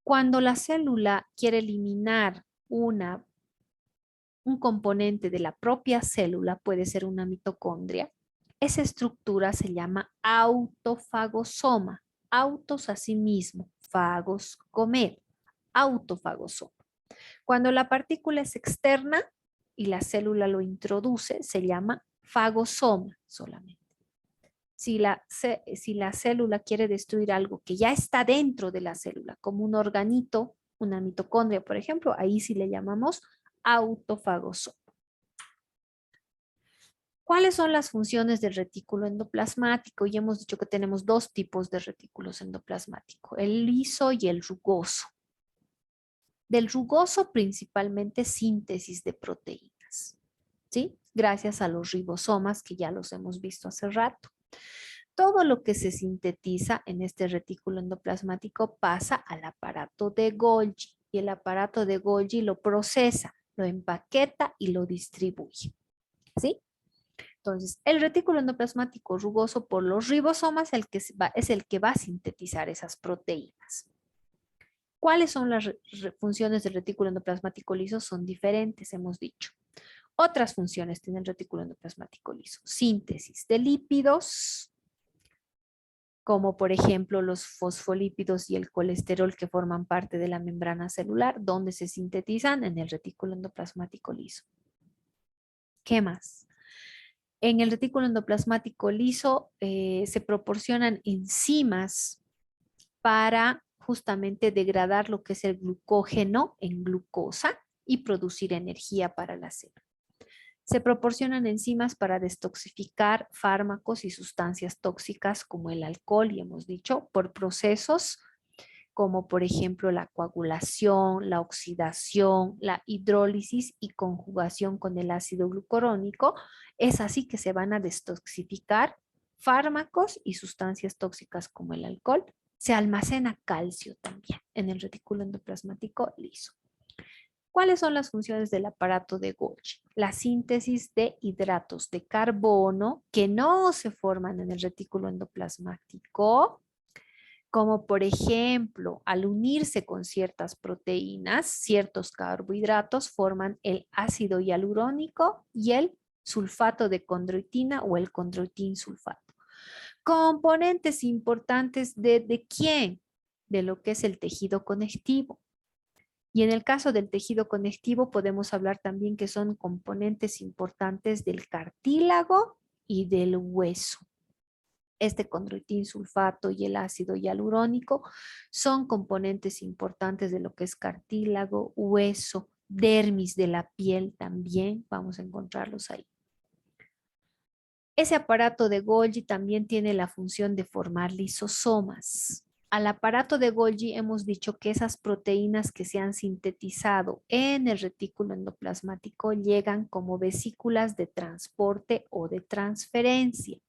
Cuando la célula quiere eliminar un componente de la propia célula, puede ser una mitocondria, esa estructura se llama autofagosoma. Autos a sí mismo, fagos, comer, autofagosoma. Cuando la partícula es externa y la célula lo introduce, se llama fagosoma solamente. Si la célula quiere destruir algo que ya está dentro de la célula, como un organito, una mitocondria, por ejemplo, ahí sí le llamamos autofagosoma. ¿Cuáles son las funciones del retículo endoplasmático? Y hemos dicho que tenemos dos tipos de retículos endoplasmáticos, el liso y el rugoso. Del rugoso principalmente síntesis de proteínas, ¿sí? Gracias a los ribosomas que ya los hemos visto hace rato. Todo lo que se sintetiza en este retículo endoplasmático pasa al aparato de Golgi y el aparato de Golgi lo procesa, lo empaqueta y lo distribuye, ¿sí? Entonces, el retículo endoplasmático rugoso por los ribosomas es el que va a sintetizar esas proteínas. ¿Cuáles son las funciones del retículo endoplasmático liso? Son diferentes, hemos dicho. Otras funciones tiene el retículo endoplasmático liso. Síntesis de lípidos, como por ejemplo los fosfolípidos y el colesterol que forman parte de la membrana celular, donde se sintetizan en el retículo endoplasmático liso. ¿Qué más? En el retículo endoplasmático liso se proporcionan enzimas para justamente degradar lo que es el glucógeno en glucosa y producir energía para la célula. Se proporcionan enzimas para destoxificar fármacos y sustancias tóxicas como el alcohol, y hemos dicho, por procesos como por ejemplo la coagulación, la oxidación, la hidrólisis y conjugación con el ácido glucurónico. Es así que se van a destoxificar fármacos y sustancias tóxicas como el alcohol. Se almacena calcio también en el retículo endoplasmático liso. ¿Cuáles son las funciones del aparato de Golgi? La síntesis de hidratos de carbono que no se forman en el retículo endoplasmático, como por ejemplo, al unirse con ciertas proteínas, ciertos carbohidratos forman el ácido hialurónico y el sulfato de condroitina o el condroitinsulfato. Componentes importantes ¿de quién? De lo que es el tejido conectivo. Y en el caso del tejido conectivo podemos hablar también que son componentes importantes del cartílago y del hueso. Este condroitinsulfato y el ácido hialurónico son componentes importantes de lo que es cartílago, hueso, dermis de la piel también, vamos a encontrarlos ahí. Ese aparato de Golgi también tiene la función de formar lisosomas. Al aparato de Golgi hemos dicho que esas proteínas que se han sintetizado en el retículo endoplasmático llegan como vesículas de transporte o de transferencia.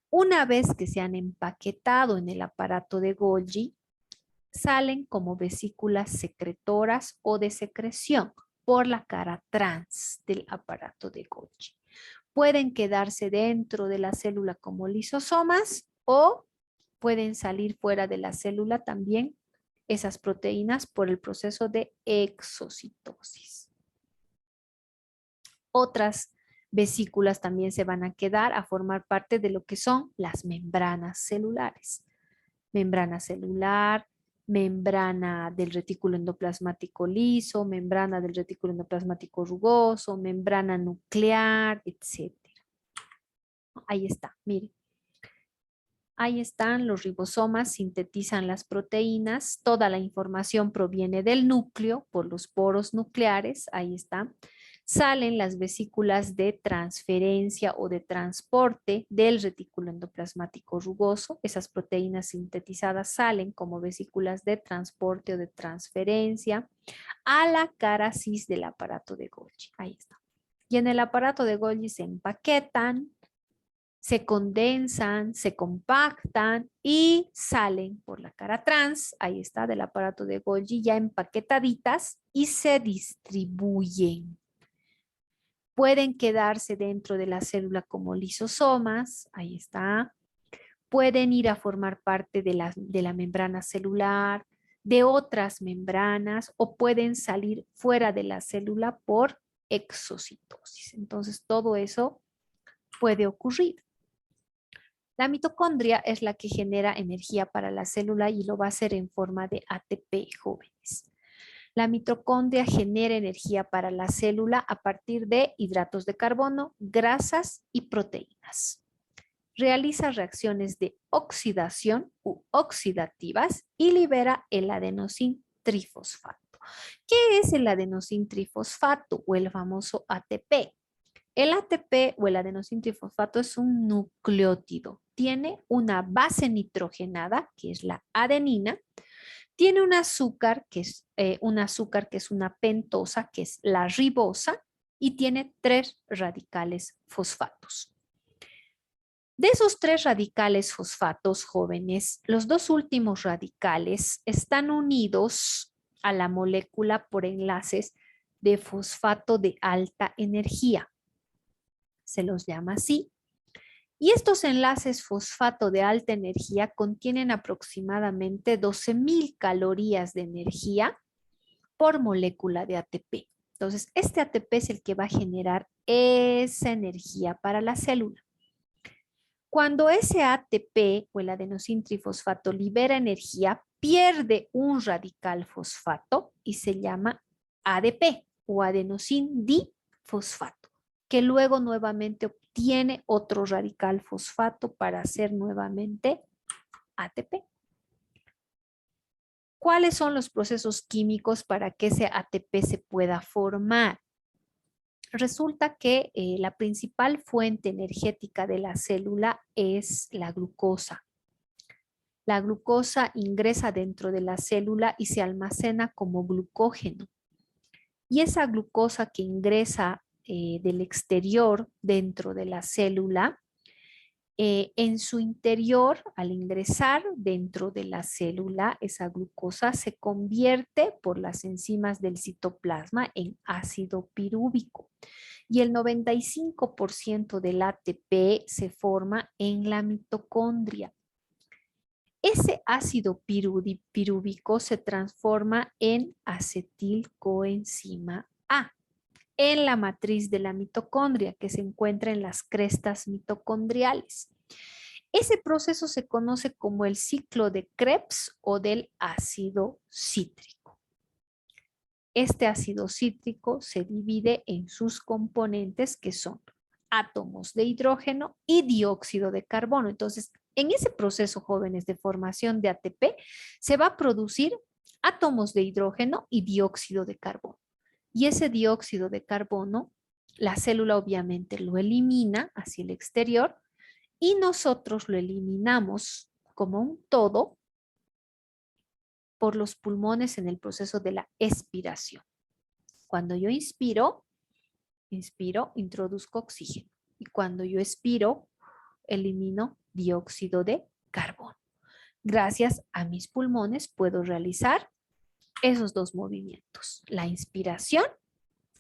Una vez que se han empaquetado en el aparato de Golgi, salen como vesículas secretoras o de secreción por la cara trans del aparato de Golgi. Pueden quedarse dentro de la célula como lisosomas o pueden salir fuera de la célula también esas proteínas por el proceso de exocitosis. Otras vesículas también se van a quedar a formar parte de lo que son las membranas celulares. Membrana celular, membrana del retículo endoplasmático liso, membrana del retículo endoplasmático rugoso, membrana nuclear, etc. Ahí está, miren. Ahí están los ribosomas, sintetizan las proteínas, toda la información proviene del núcleo por los poros nucleares, ahí está. Salen las vesículas de transferencia o de transporte del retículo endoplasmático rugoso. Esas proteínas sintetizadas salen como vesículas de transporte o de transferencia a la cara cis del aparato de Golgi. Ahí está. Y en el aparato de Golgi se empaquetan, se condensan, se compactan y salen por la cara trans, ahí está, del aparato de Golgi ya empaquetaditas y se distribuyen. Pueden quedarse dentro de la célula como lisosomas, ahí está. Pueden ir a formar parte de la membrana celular, de otras membranas o pueden salir fuera de la célula por exocitosis. Entonces, todo eso puede ocurrir. La mitocondria es la que genera energía para la célula y lo va a hacer en forma de ATP, jóvenes. La mitocondria genera energía para la célula a partir de hidratos de carbono, grasas y proteínas. Realiza reacciones de oxidación u oxidativas y libera el adenosín trifosfato. ¿Qué es el adenosín trifosfato o el famoso ATP? El ATP o el adenosín trifosfato es un nucleótido. Tiene una base nitrogenada, que es la adenina. Tiene un azúcar que es una pentosa, que es la ribosa, y tiene 3 radicales fosfatos. De esos 3 radicales fosfatos, jóvenes, los 2 últimos radicales están unidos a la molécula por enlaces de fosfato de alta energía. Se los llama así. Y estos enlaces fosfato de alta energía contienen aproximadamente 12.000 calorías de energía por molécula de ATP. Entonces, este ATP es el que va a generar esa energía para la célula. Cuando ese ATP o el adenosín trifosfato libera energía, pierde un radical fosfato y se llama ADP o adenosín difosfato, que luego nuevamente obtiene otro radical fosfato para hacer nuevamente ATP. ¿Cuáles son los procesos químicos para que ese ATP se pueda formar? Resulta que la principal fuente energética de la célula es la glucosa. La glucosa ingresa dentro de la célula y se almacena como glucógeno. Y esa glucosa que ingresa del exterior dentro de la célula, en su interior, al ingresar dentro de la célula, esa glucosa se convierte por las enzimas del citoplasma en ácido pirúvico. Y el 95% del ATP se forma en la mitocondria. Ese ácido pirúvico se transforma en acetilcoenzima A en la matriz de la mitocondria que se encuentra en las crestas mitocondriales. Ese proceso se conoce como el ciclo de Krebs o del ácido cítrico. Este ácido cítrico se divide en sus componentes que son átomos de hidrógeno y dióxido de carbono. Entonces, en ese proceso, jóvenes, de formación de ATP, se va a producir átomos de hidrógeno y dióxido de carbono. Y ese dióxido de carbono, la célula obviamente lo elimina hacia el exterior y nosotros lo eliminamos como un todo por los pulmones en el proceso de la expiración. Cuando yo inspiro, introduzco oxígeno. Y cuando yo expiro, elimino dióxido de carbono. Gracias a mis pulmones puedo realizar esos dos movimientos, la inspiración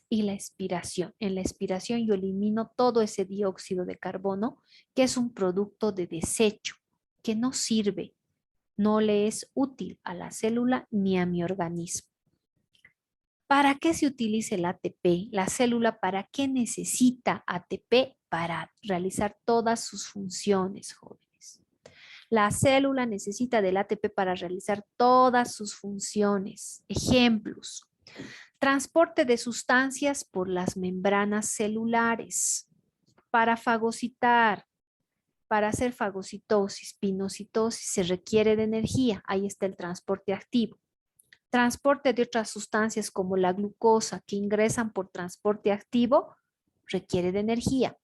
y la expiración. En la expiración yo elimino todo ese dióxido de carbono que es un producto de desecho, que no sirve, no le es útil a la célula ni a mi organismo. ¿Para qué se utiliza el ATP? La célula, ¿para qué necesita ATP? Para realizar todas sus funciones, jóvenes. La célula necesita del ATP para realizar todas sus funciones. Ejemplos: transporte de sustancias por las membranas celulares, para fagocitar, para hacer fagocitosis, pinocitosis, se requiere de energía. Ahí está el transporte activo. Transporte de otras sustancias como la glucosa que ingresan por transporte activo, requiere de energía.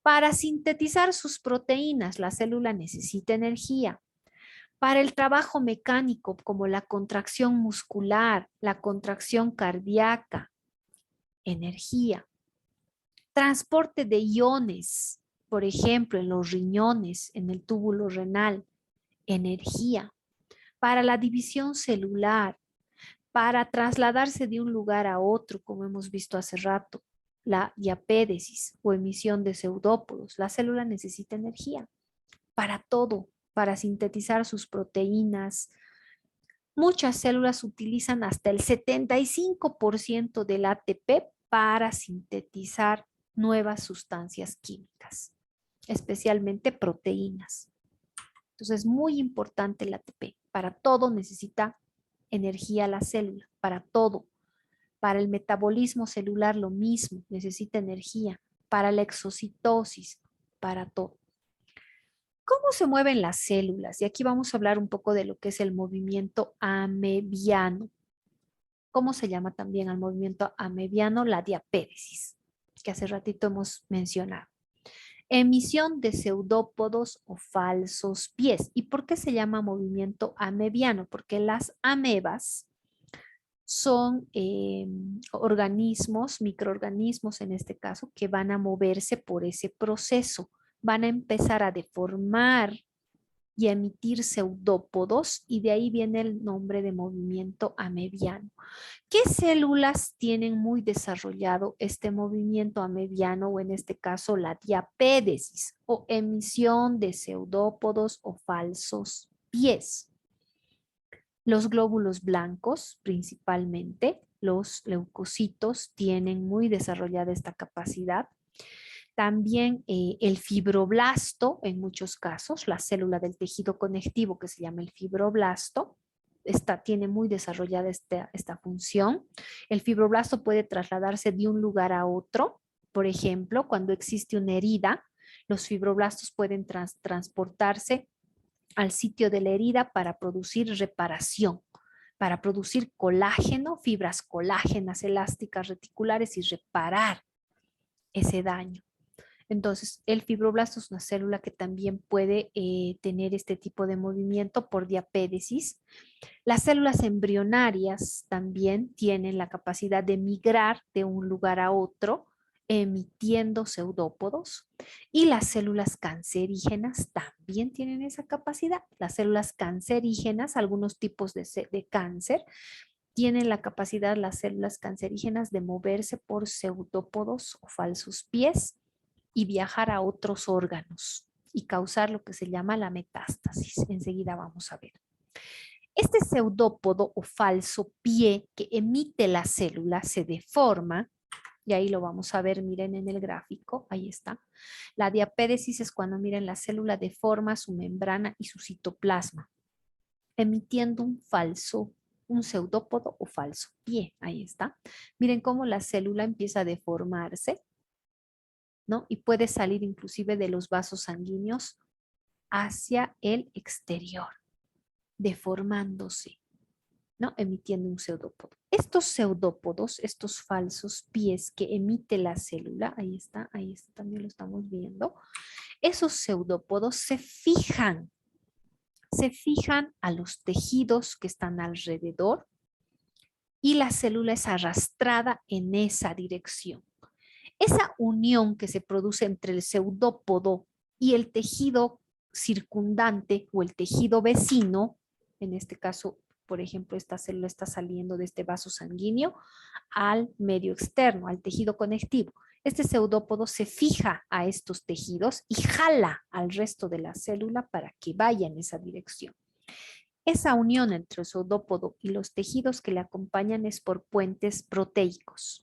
Para sintetizar sus proteínas, la célula necesita energía. Para el trabajo mecánico como la contracción muscular, la contracción cardíaca, energía. Transporte de iones, por ejemplo, en los riñones, en el túbulo renal, energía. Para la división celular, para trasladarse de un lugar a otro, como hemos visto hace rato, la diapédesis o emisión de pseudópodos, la célula necesita energía para todo, para sintetizar sus proteínas. Muchas células utilizan hasta el 75% del ATP para sintetizar nuevas sustancias químicas, especialmente proteínas. Entonces es muy importante el ATP. Para todo necesita energía la célula, para todo. Para el metabolismo celular lo mismo, necesita energía. Para la exocitosis, para todo. ¿Cómo se mueven las células? Y aquí vamos a hablar un poco de lo que es el movimiento amebiano. ¿Cómo se llama también al movimiento amebiano? La diapédesis, que hace ratito hemos mencionado. Emisión de pseudópodos o falsos pies. ¿Y por qué se llama movimiento amebiano? Porque las amebas son organismos, microorganismos en este caso, que van a moverse por ese proceso. Van a empezar a deformar y emitir pseudópodos, y de ahí viene el nombre de movimiento amebiano. ¿Qué células tienen muy desarrollado este movimiento amebiano, o en este caso la diapédesis o emisión de pseudópodos o falsos pies? Los glóbulos blancos, principalmente, los leucocitos, tienen muy desarrollada esta capacidad. También el fibroblasto, en muchos casos, la célula del tejido conectivo que se llama el fibroblasto, tiene muy desarrollada esta función. El fibroblasto puede trasladarse de un lugar a otro. Por ejemplo, cuando existe una herida, los fibroblastos pueden transportarse al sitio de la herida para producir reparación, para producir colágeno, fibras colágenas elásticas reticulares y reparar ese daño. Entonces, el fibroblasto es una célula que también puede tener este tipo de movimiento por diapédesis. Las células embrionarias también tienen la capacidad de migrar de un lugar a otro, emitiendo pseudópodos. Y las células cancerígenas también tienen esa capacidad. Las células cancerígenas, algunos tipos de cáncer, tienen la capacidad, las células cancerígenas, de moverse por pseudópodos o falsos pies y viajar a otros órganos y causar lo que se llama la metástasis. Enseguida vamos a ver. Este pseudópodo o falso pie que emite la célula se deforma, y ahí lo vamos a ver, miren en el gráfico, ahí está. La diapédesis es cuando, miren, la célula deforma su membrana y su citoplasma, emitiendo un pseudópodo o falso pie, ahí está. Miren cómo la célula empieza a deformarse, ¿no? Y puede salir inclusive de los vasos sanguíneos hacia el exterior, deformándose, ¿no? Emitiendo un pseudópodo. Estos pseudópodos, estos falsos pies que emite la célula, ahí está, también lo estamos viendo, esos pseudópodos se fijan a los tejidos que están alrededor y la célula es arrastrada en esa dirección. Esa unión que se produce entre el pseudópodo y el tejido circundante o el tejido vecino, en este caso, por ejemplo, esta célula está saliendo de este vaso sanguíneo al medio externo, al tejido conectivo. Este pseudópodo se fija a estos tejidos y jala al resto de la célula para que vaya en esa dirección. Esa unión entre el pseudópodo y los tejidos que le acompañan es por puentes proteicos.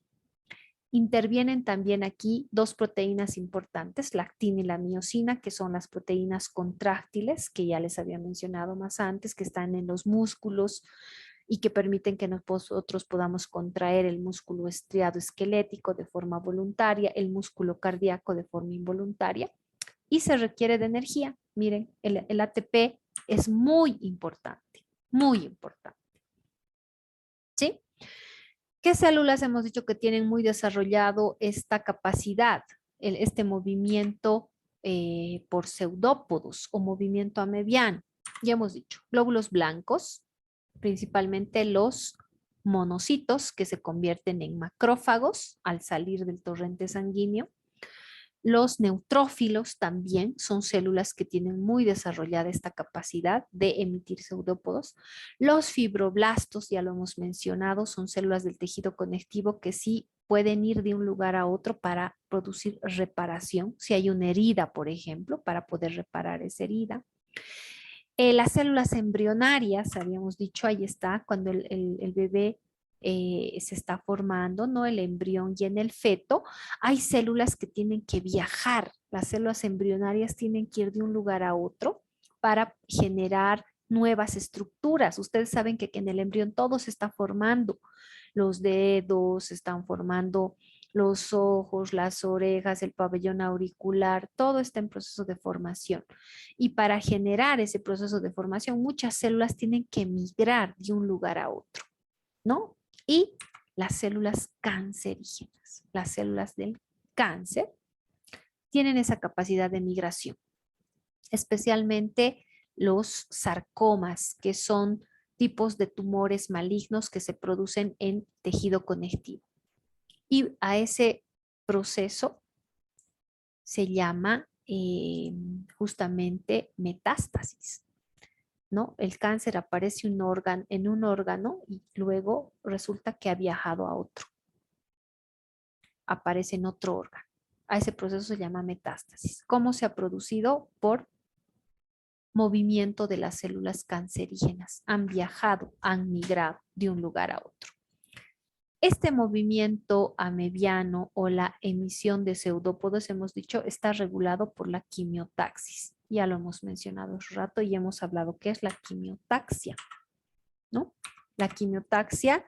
Intervienen también aquí dos proteínas importantes, la actina y la miosina, que son las proteínas contráctiles, que ya les había mencionado más antes, que están en los músculos y que permiten que nosotros podamos contraer el músculo estriado esquelético de forma voluntaria, el músculo cardíaco de forma involuntaria, y se requiere de energía. Miren, el ATP es muy importante, muy importante. ¿Sí? ¿Qué células hemos dicho que tienen muy desarrollado esta capacidad, este movimiento por pseudópodos o movimiento amebiano? Ya hemos dicho, glóbulos blancos, principalmente los monocitos que se convierten en macrófagos al salir del torrente sanguíneo. Los neutrófilos también son células que tienen muy desarrollada esta capacidad de emitir pseudópodos. Los fibroblastos, ya lo hemos mencionado, son células del tejido conectivo que sí pueden ir de un lugar a otro para producir reparación. Si hay una herida, por ejemplo, para poder reparar esa herida. Las células embrionarias, habíamos dicho, ahí está, cuando el bebé se está formando, ¿no? El embrión y en el feto, hay células que tienen que viajar. Las células embrionarias tienen que ir de un lugar a otro para generar nuevas estructuras. Ustedes saben que en el embrión todo se está formando. Los dedos se están formando, los ojos, las orejas, el pabellón auricular, todo está en proceso de formación. Y para generar ese proceso de formación, muchas células tienen que migrar de un lugar a otro, ¿no? Y las células cancerígenas, las células del cáncer, tienen esa capacidad de migración, especialmente los sarcomas, que son tipos de tumores malignos que se producen en tejido conectivo. Y a ese proceso se llama justamente metástasis, ¿no? El cáncer aparece en un órgano y luego resulta que ha viajado a otro. Aparece en otro órgano. A ese proceso se llama metástasis. ¿Cómo se ha producido? Por movimiento de las células cancerígenas. Han viajado, han migrado de un lugar a otro. Este movimiento amebiano o la emisión de pseudópodos, hemos dicho, está regulado por la quimiotaxis. Ya lo hemos mencionado hace rato y hemos hablado qué es la quimiotaxia, ¿no? La quimiotaxia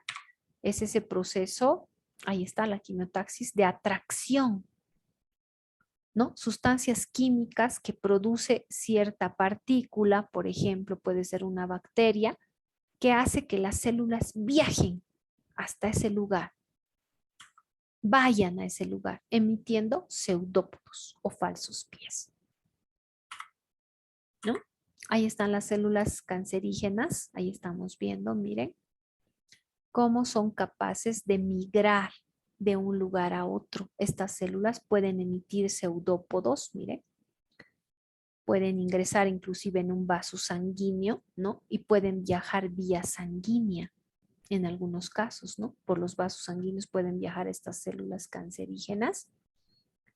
es ese proceso, ahí está la quimiotaxis, de atracción, ¿no? Sustancias químicas que produce cierta partícula, por ejemplo, puede ser una bacteria, que hace que las células viajen hasta ese lugar, vayan a ese lugar, emitiendo pseudópodos o falsos pies, ¿no? Ahí están las células cancerígenas, ahí estamos viendo, miren, cómo son capaces de migrar de un lugar a otro. Estas células pueden emitir pseudópodos, miren, pueden ingresar inclusive en un vaso sanguíneo, ¿no? Y pueden viajar vía sanguínea en algunos casos, ¿no? Por los vasos sanguíneos pueden viajar estas células cancerígenas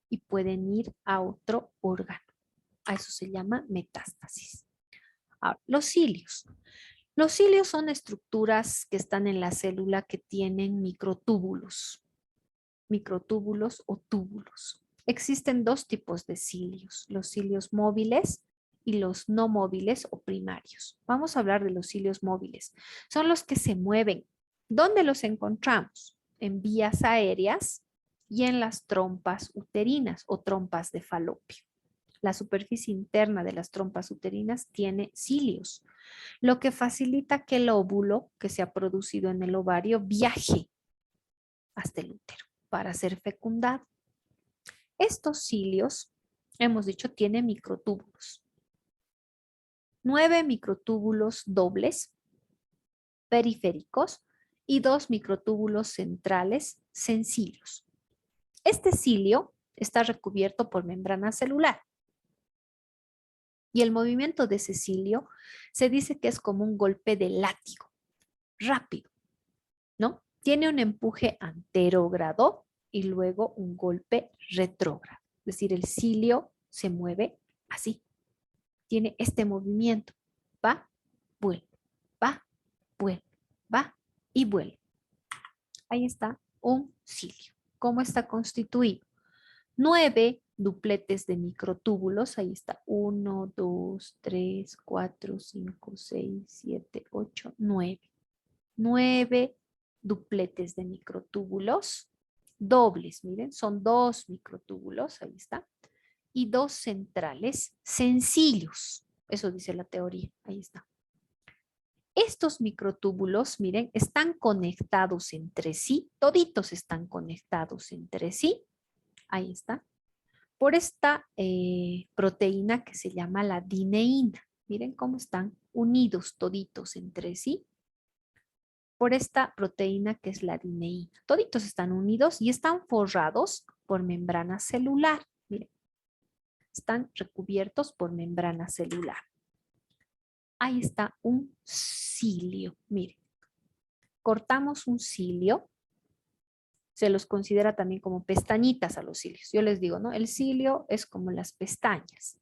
y pueden ir a otro órgano. A eso se llama metástasis. Ahora, los cilios. Los cilios son estructuras que están en la célula que tienen microtúbulos o túbulos. Existen dos tipos de cilios, los cilios móviles y los no móviles o primarios. Vamos a hablar de los cilios móviles. Son los que se mueven. ¿Dónde los encontramos? En vías aéreas y en las trompas uterinas o trompas de falopio. La superficie interna de las trompas uterinas tiene cilios, lo que facilita que el óvulo que se ha producido en el ovario viaje hasta el útero para ser fecundado. Estos cilios, hemos dicho, tienen microtúbulos. 9 microtúbulos dobles periféricos y 2 microtúbulos centrales sencillos. Este cilio está recubierto por membrana celular. Y el movimiento de ese cilio se dice que es como un golpe de látigo, rápido, ¿no? Tiene un empuje anterógrado y luego un golpe retrógrado. Es decir, el cilio se mueve así. Tiene este movimiento. Va, vuelve, va, vuelve, va y vuelve. Ahí está un cilio. ¿Cómo está constituido? 9 dupletes de microtúbulos. Ahí está. 1, 2, 3, 4, 5, 6, 7, 8, 9. 9 dupletes de microtúbulos dobles, miren, son 2 microtúbulos, ahí está, y 2 centrales sencillos. Eso dice la teoría, ahí está. Estos microtúbulos, miren, están conectados entre sí, toditos están conectados entre sí, ahí está, por esta proteína que se llama la dineína. Miren cómo están unidos toditos entre sí por esta proteína que es la dineína. Toditos están unidos y están forrados por membrana celular. Miren, están recubiertos por membrana celular. Ahí está un cilio. Miren, cortamos un cilio. Se los considera también como pestañitas a los cilios. Yo les digo, ¿no? El cilio es como las pestañas.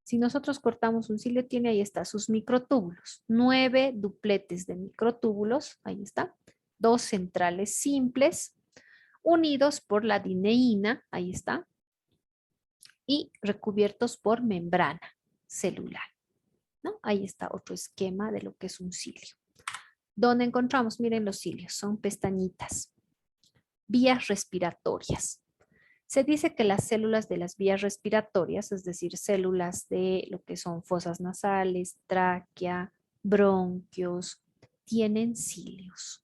Si nosotros cortamos un cilio, tiene ahí está sus microtúbulos. 9 dupletes de microtúbulos, ahí está. 2 centrales simples, unidos por la dineína, ahí está. Y recubiertos por membrana celular, ¿no? Ahí está otro esquema de lo que es un cilio. ¿Dónde encontramos? Miren los cilios, son pestañitas. Vías respiratorias. Se dice que las células de las vías respiratorias, es decir, células de lo que son fosas nasales, tráquea, bronquios, tienen cilios.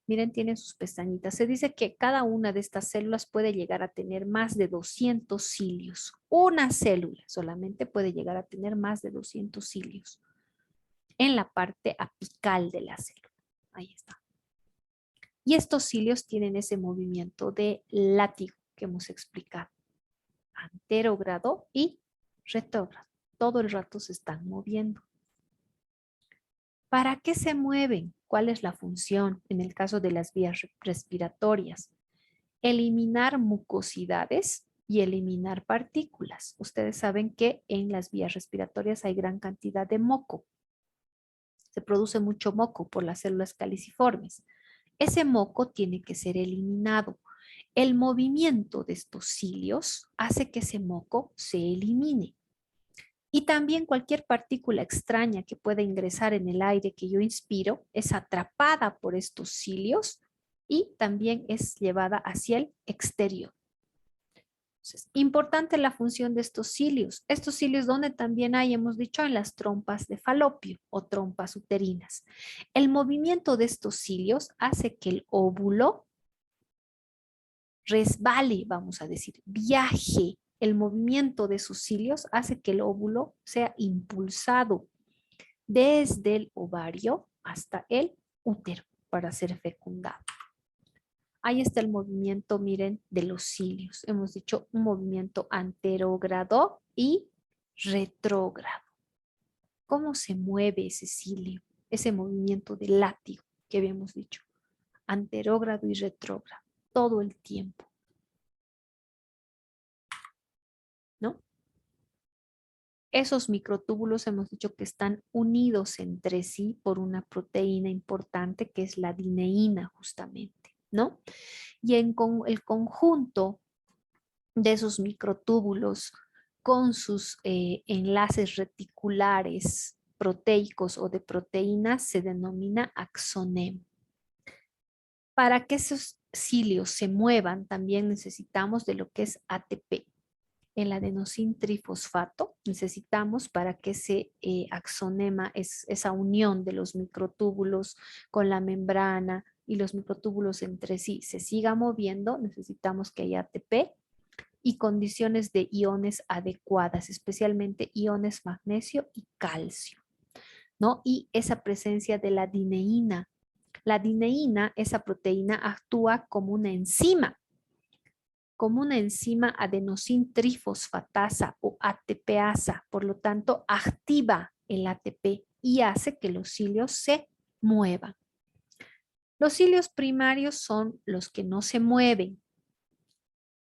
Miren, tienen sus pestañitas. Se dice que cada una de estas células puede llegar a tener más de 200 cilios. Una célula solamente puede llegar a tener más de 200 cilios en la parte apical de la célula. Ahí está. Y estos cilios tienen ese movimiento de látigo que hemos explicado anterógrado y retrógrado. Todo el rato se están moviendo. ¿Para qué se mueven? ¿Cuál es la función en el caso de las vías respiratorias? Eliminar mucosidades y eliminar partículas. Ustedes saben que en las vías respiratorias hay gran cantidad de moco. Se produce mucho moco por las células caliciformes. Ese moco tiene que ser eliminado. El movimiento de estos cilios hace que ese moco se elimine. Y también cualquier partícula extraña que pueda ingresar en el aire que yo inspiro es atrapada por estos cilios y también es llevada hacia el exterior. Entonces, importante la función de estos cilios. Estos cilios donde también hay, hemos dicho, en las trompas de falopio o trompas uterinas. El movimiento de estos cilios hace que el óvulo resbale, vamos a decir, viaje. El movimiento de sus cilios hace que el óvulo sea impulsado desde el ovario hasta el útero para ser fecundado. Ahí está el movimiento, miren, de los cilios. Hemos dicho un movimiento anterógrado y retrógrado. ¿Cómo se mueve ese cilio? Ese movimiento de látigo que habíamos dicho. Anterógrado y retrógrado. Todo el tiempo. ¿No? Esos microtúbulos hemos dicho que están unidos entre sí por una proteína importante que es la dineína justamente, ¿no? Y en el conjunto de esos microtúbulos con sus enlaces reticulares proteicos o de proteínas se denomina axonema. Para que esos cilios se muevan también necesitamos de lo que es ATP. El adenosín trifosfato necesitamos para que ese axonema, esa unión de los microtúbulos con la membrana y los microtúbulos entre sí se siga moviendo, necesitamos que haya ATP y condiciones de iones adecuadas, especialmente iones magnesio y calcio, ¿no? Y esa presencia de la dineína. La dineína, esa proteína, actúa como una enzima adenosín trifosfatasa o ATPasa, por lo tanto activa el ATP y hace que los cilios se muevan. Los cilios primarios son los que no se mueven,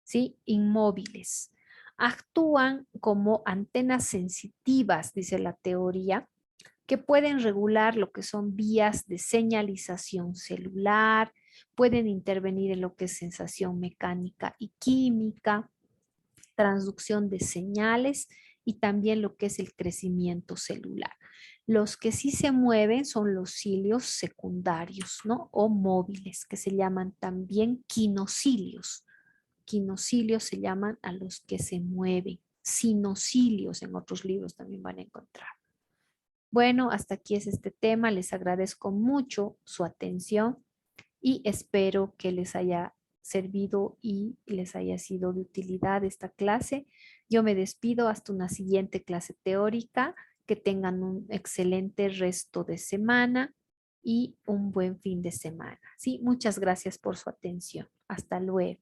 ¿sí? Inmóviles. Actúan como antenas sensitivas, dice la teoría, que pueden regular lo que son vías de señalización celular, pueden intervenir en lo que es sensación mecánica y química, transducción de señales y también lo que es el crecimiento celular. Los que sí se mueven son los cilios secundarios, ¿no? O móviles, que se llaman también quinocilios. Quinocilios se llaman a los que se mueven. Sinocilios en otros libros también van a encontrar. Bueno, hasta aquí es este tema. Les agradezco mucho su atención y espero que les haya servido y les haya sido de utilidad esta clase. Yo me despido hasta una siguiente clase teórica. Que tengan un excelente resto de semana y un buen fin de semana. Sí, muchas gracias por su atención. Hasta luego.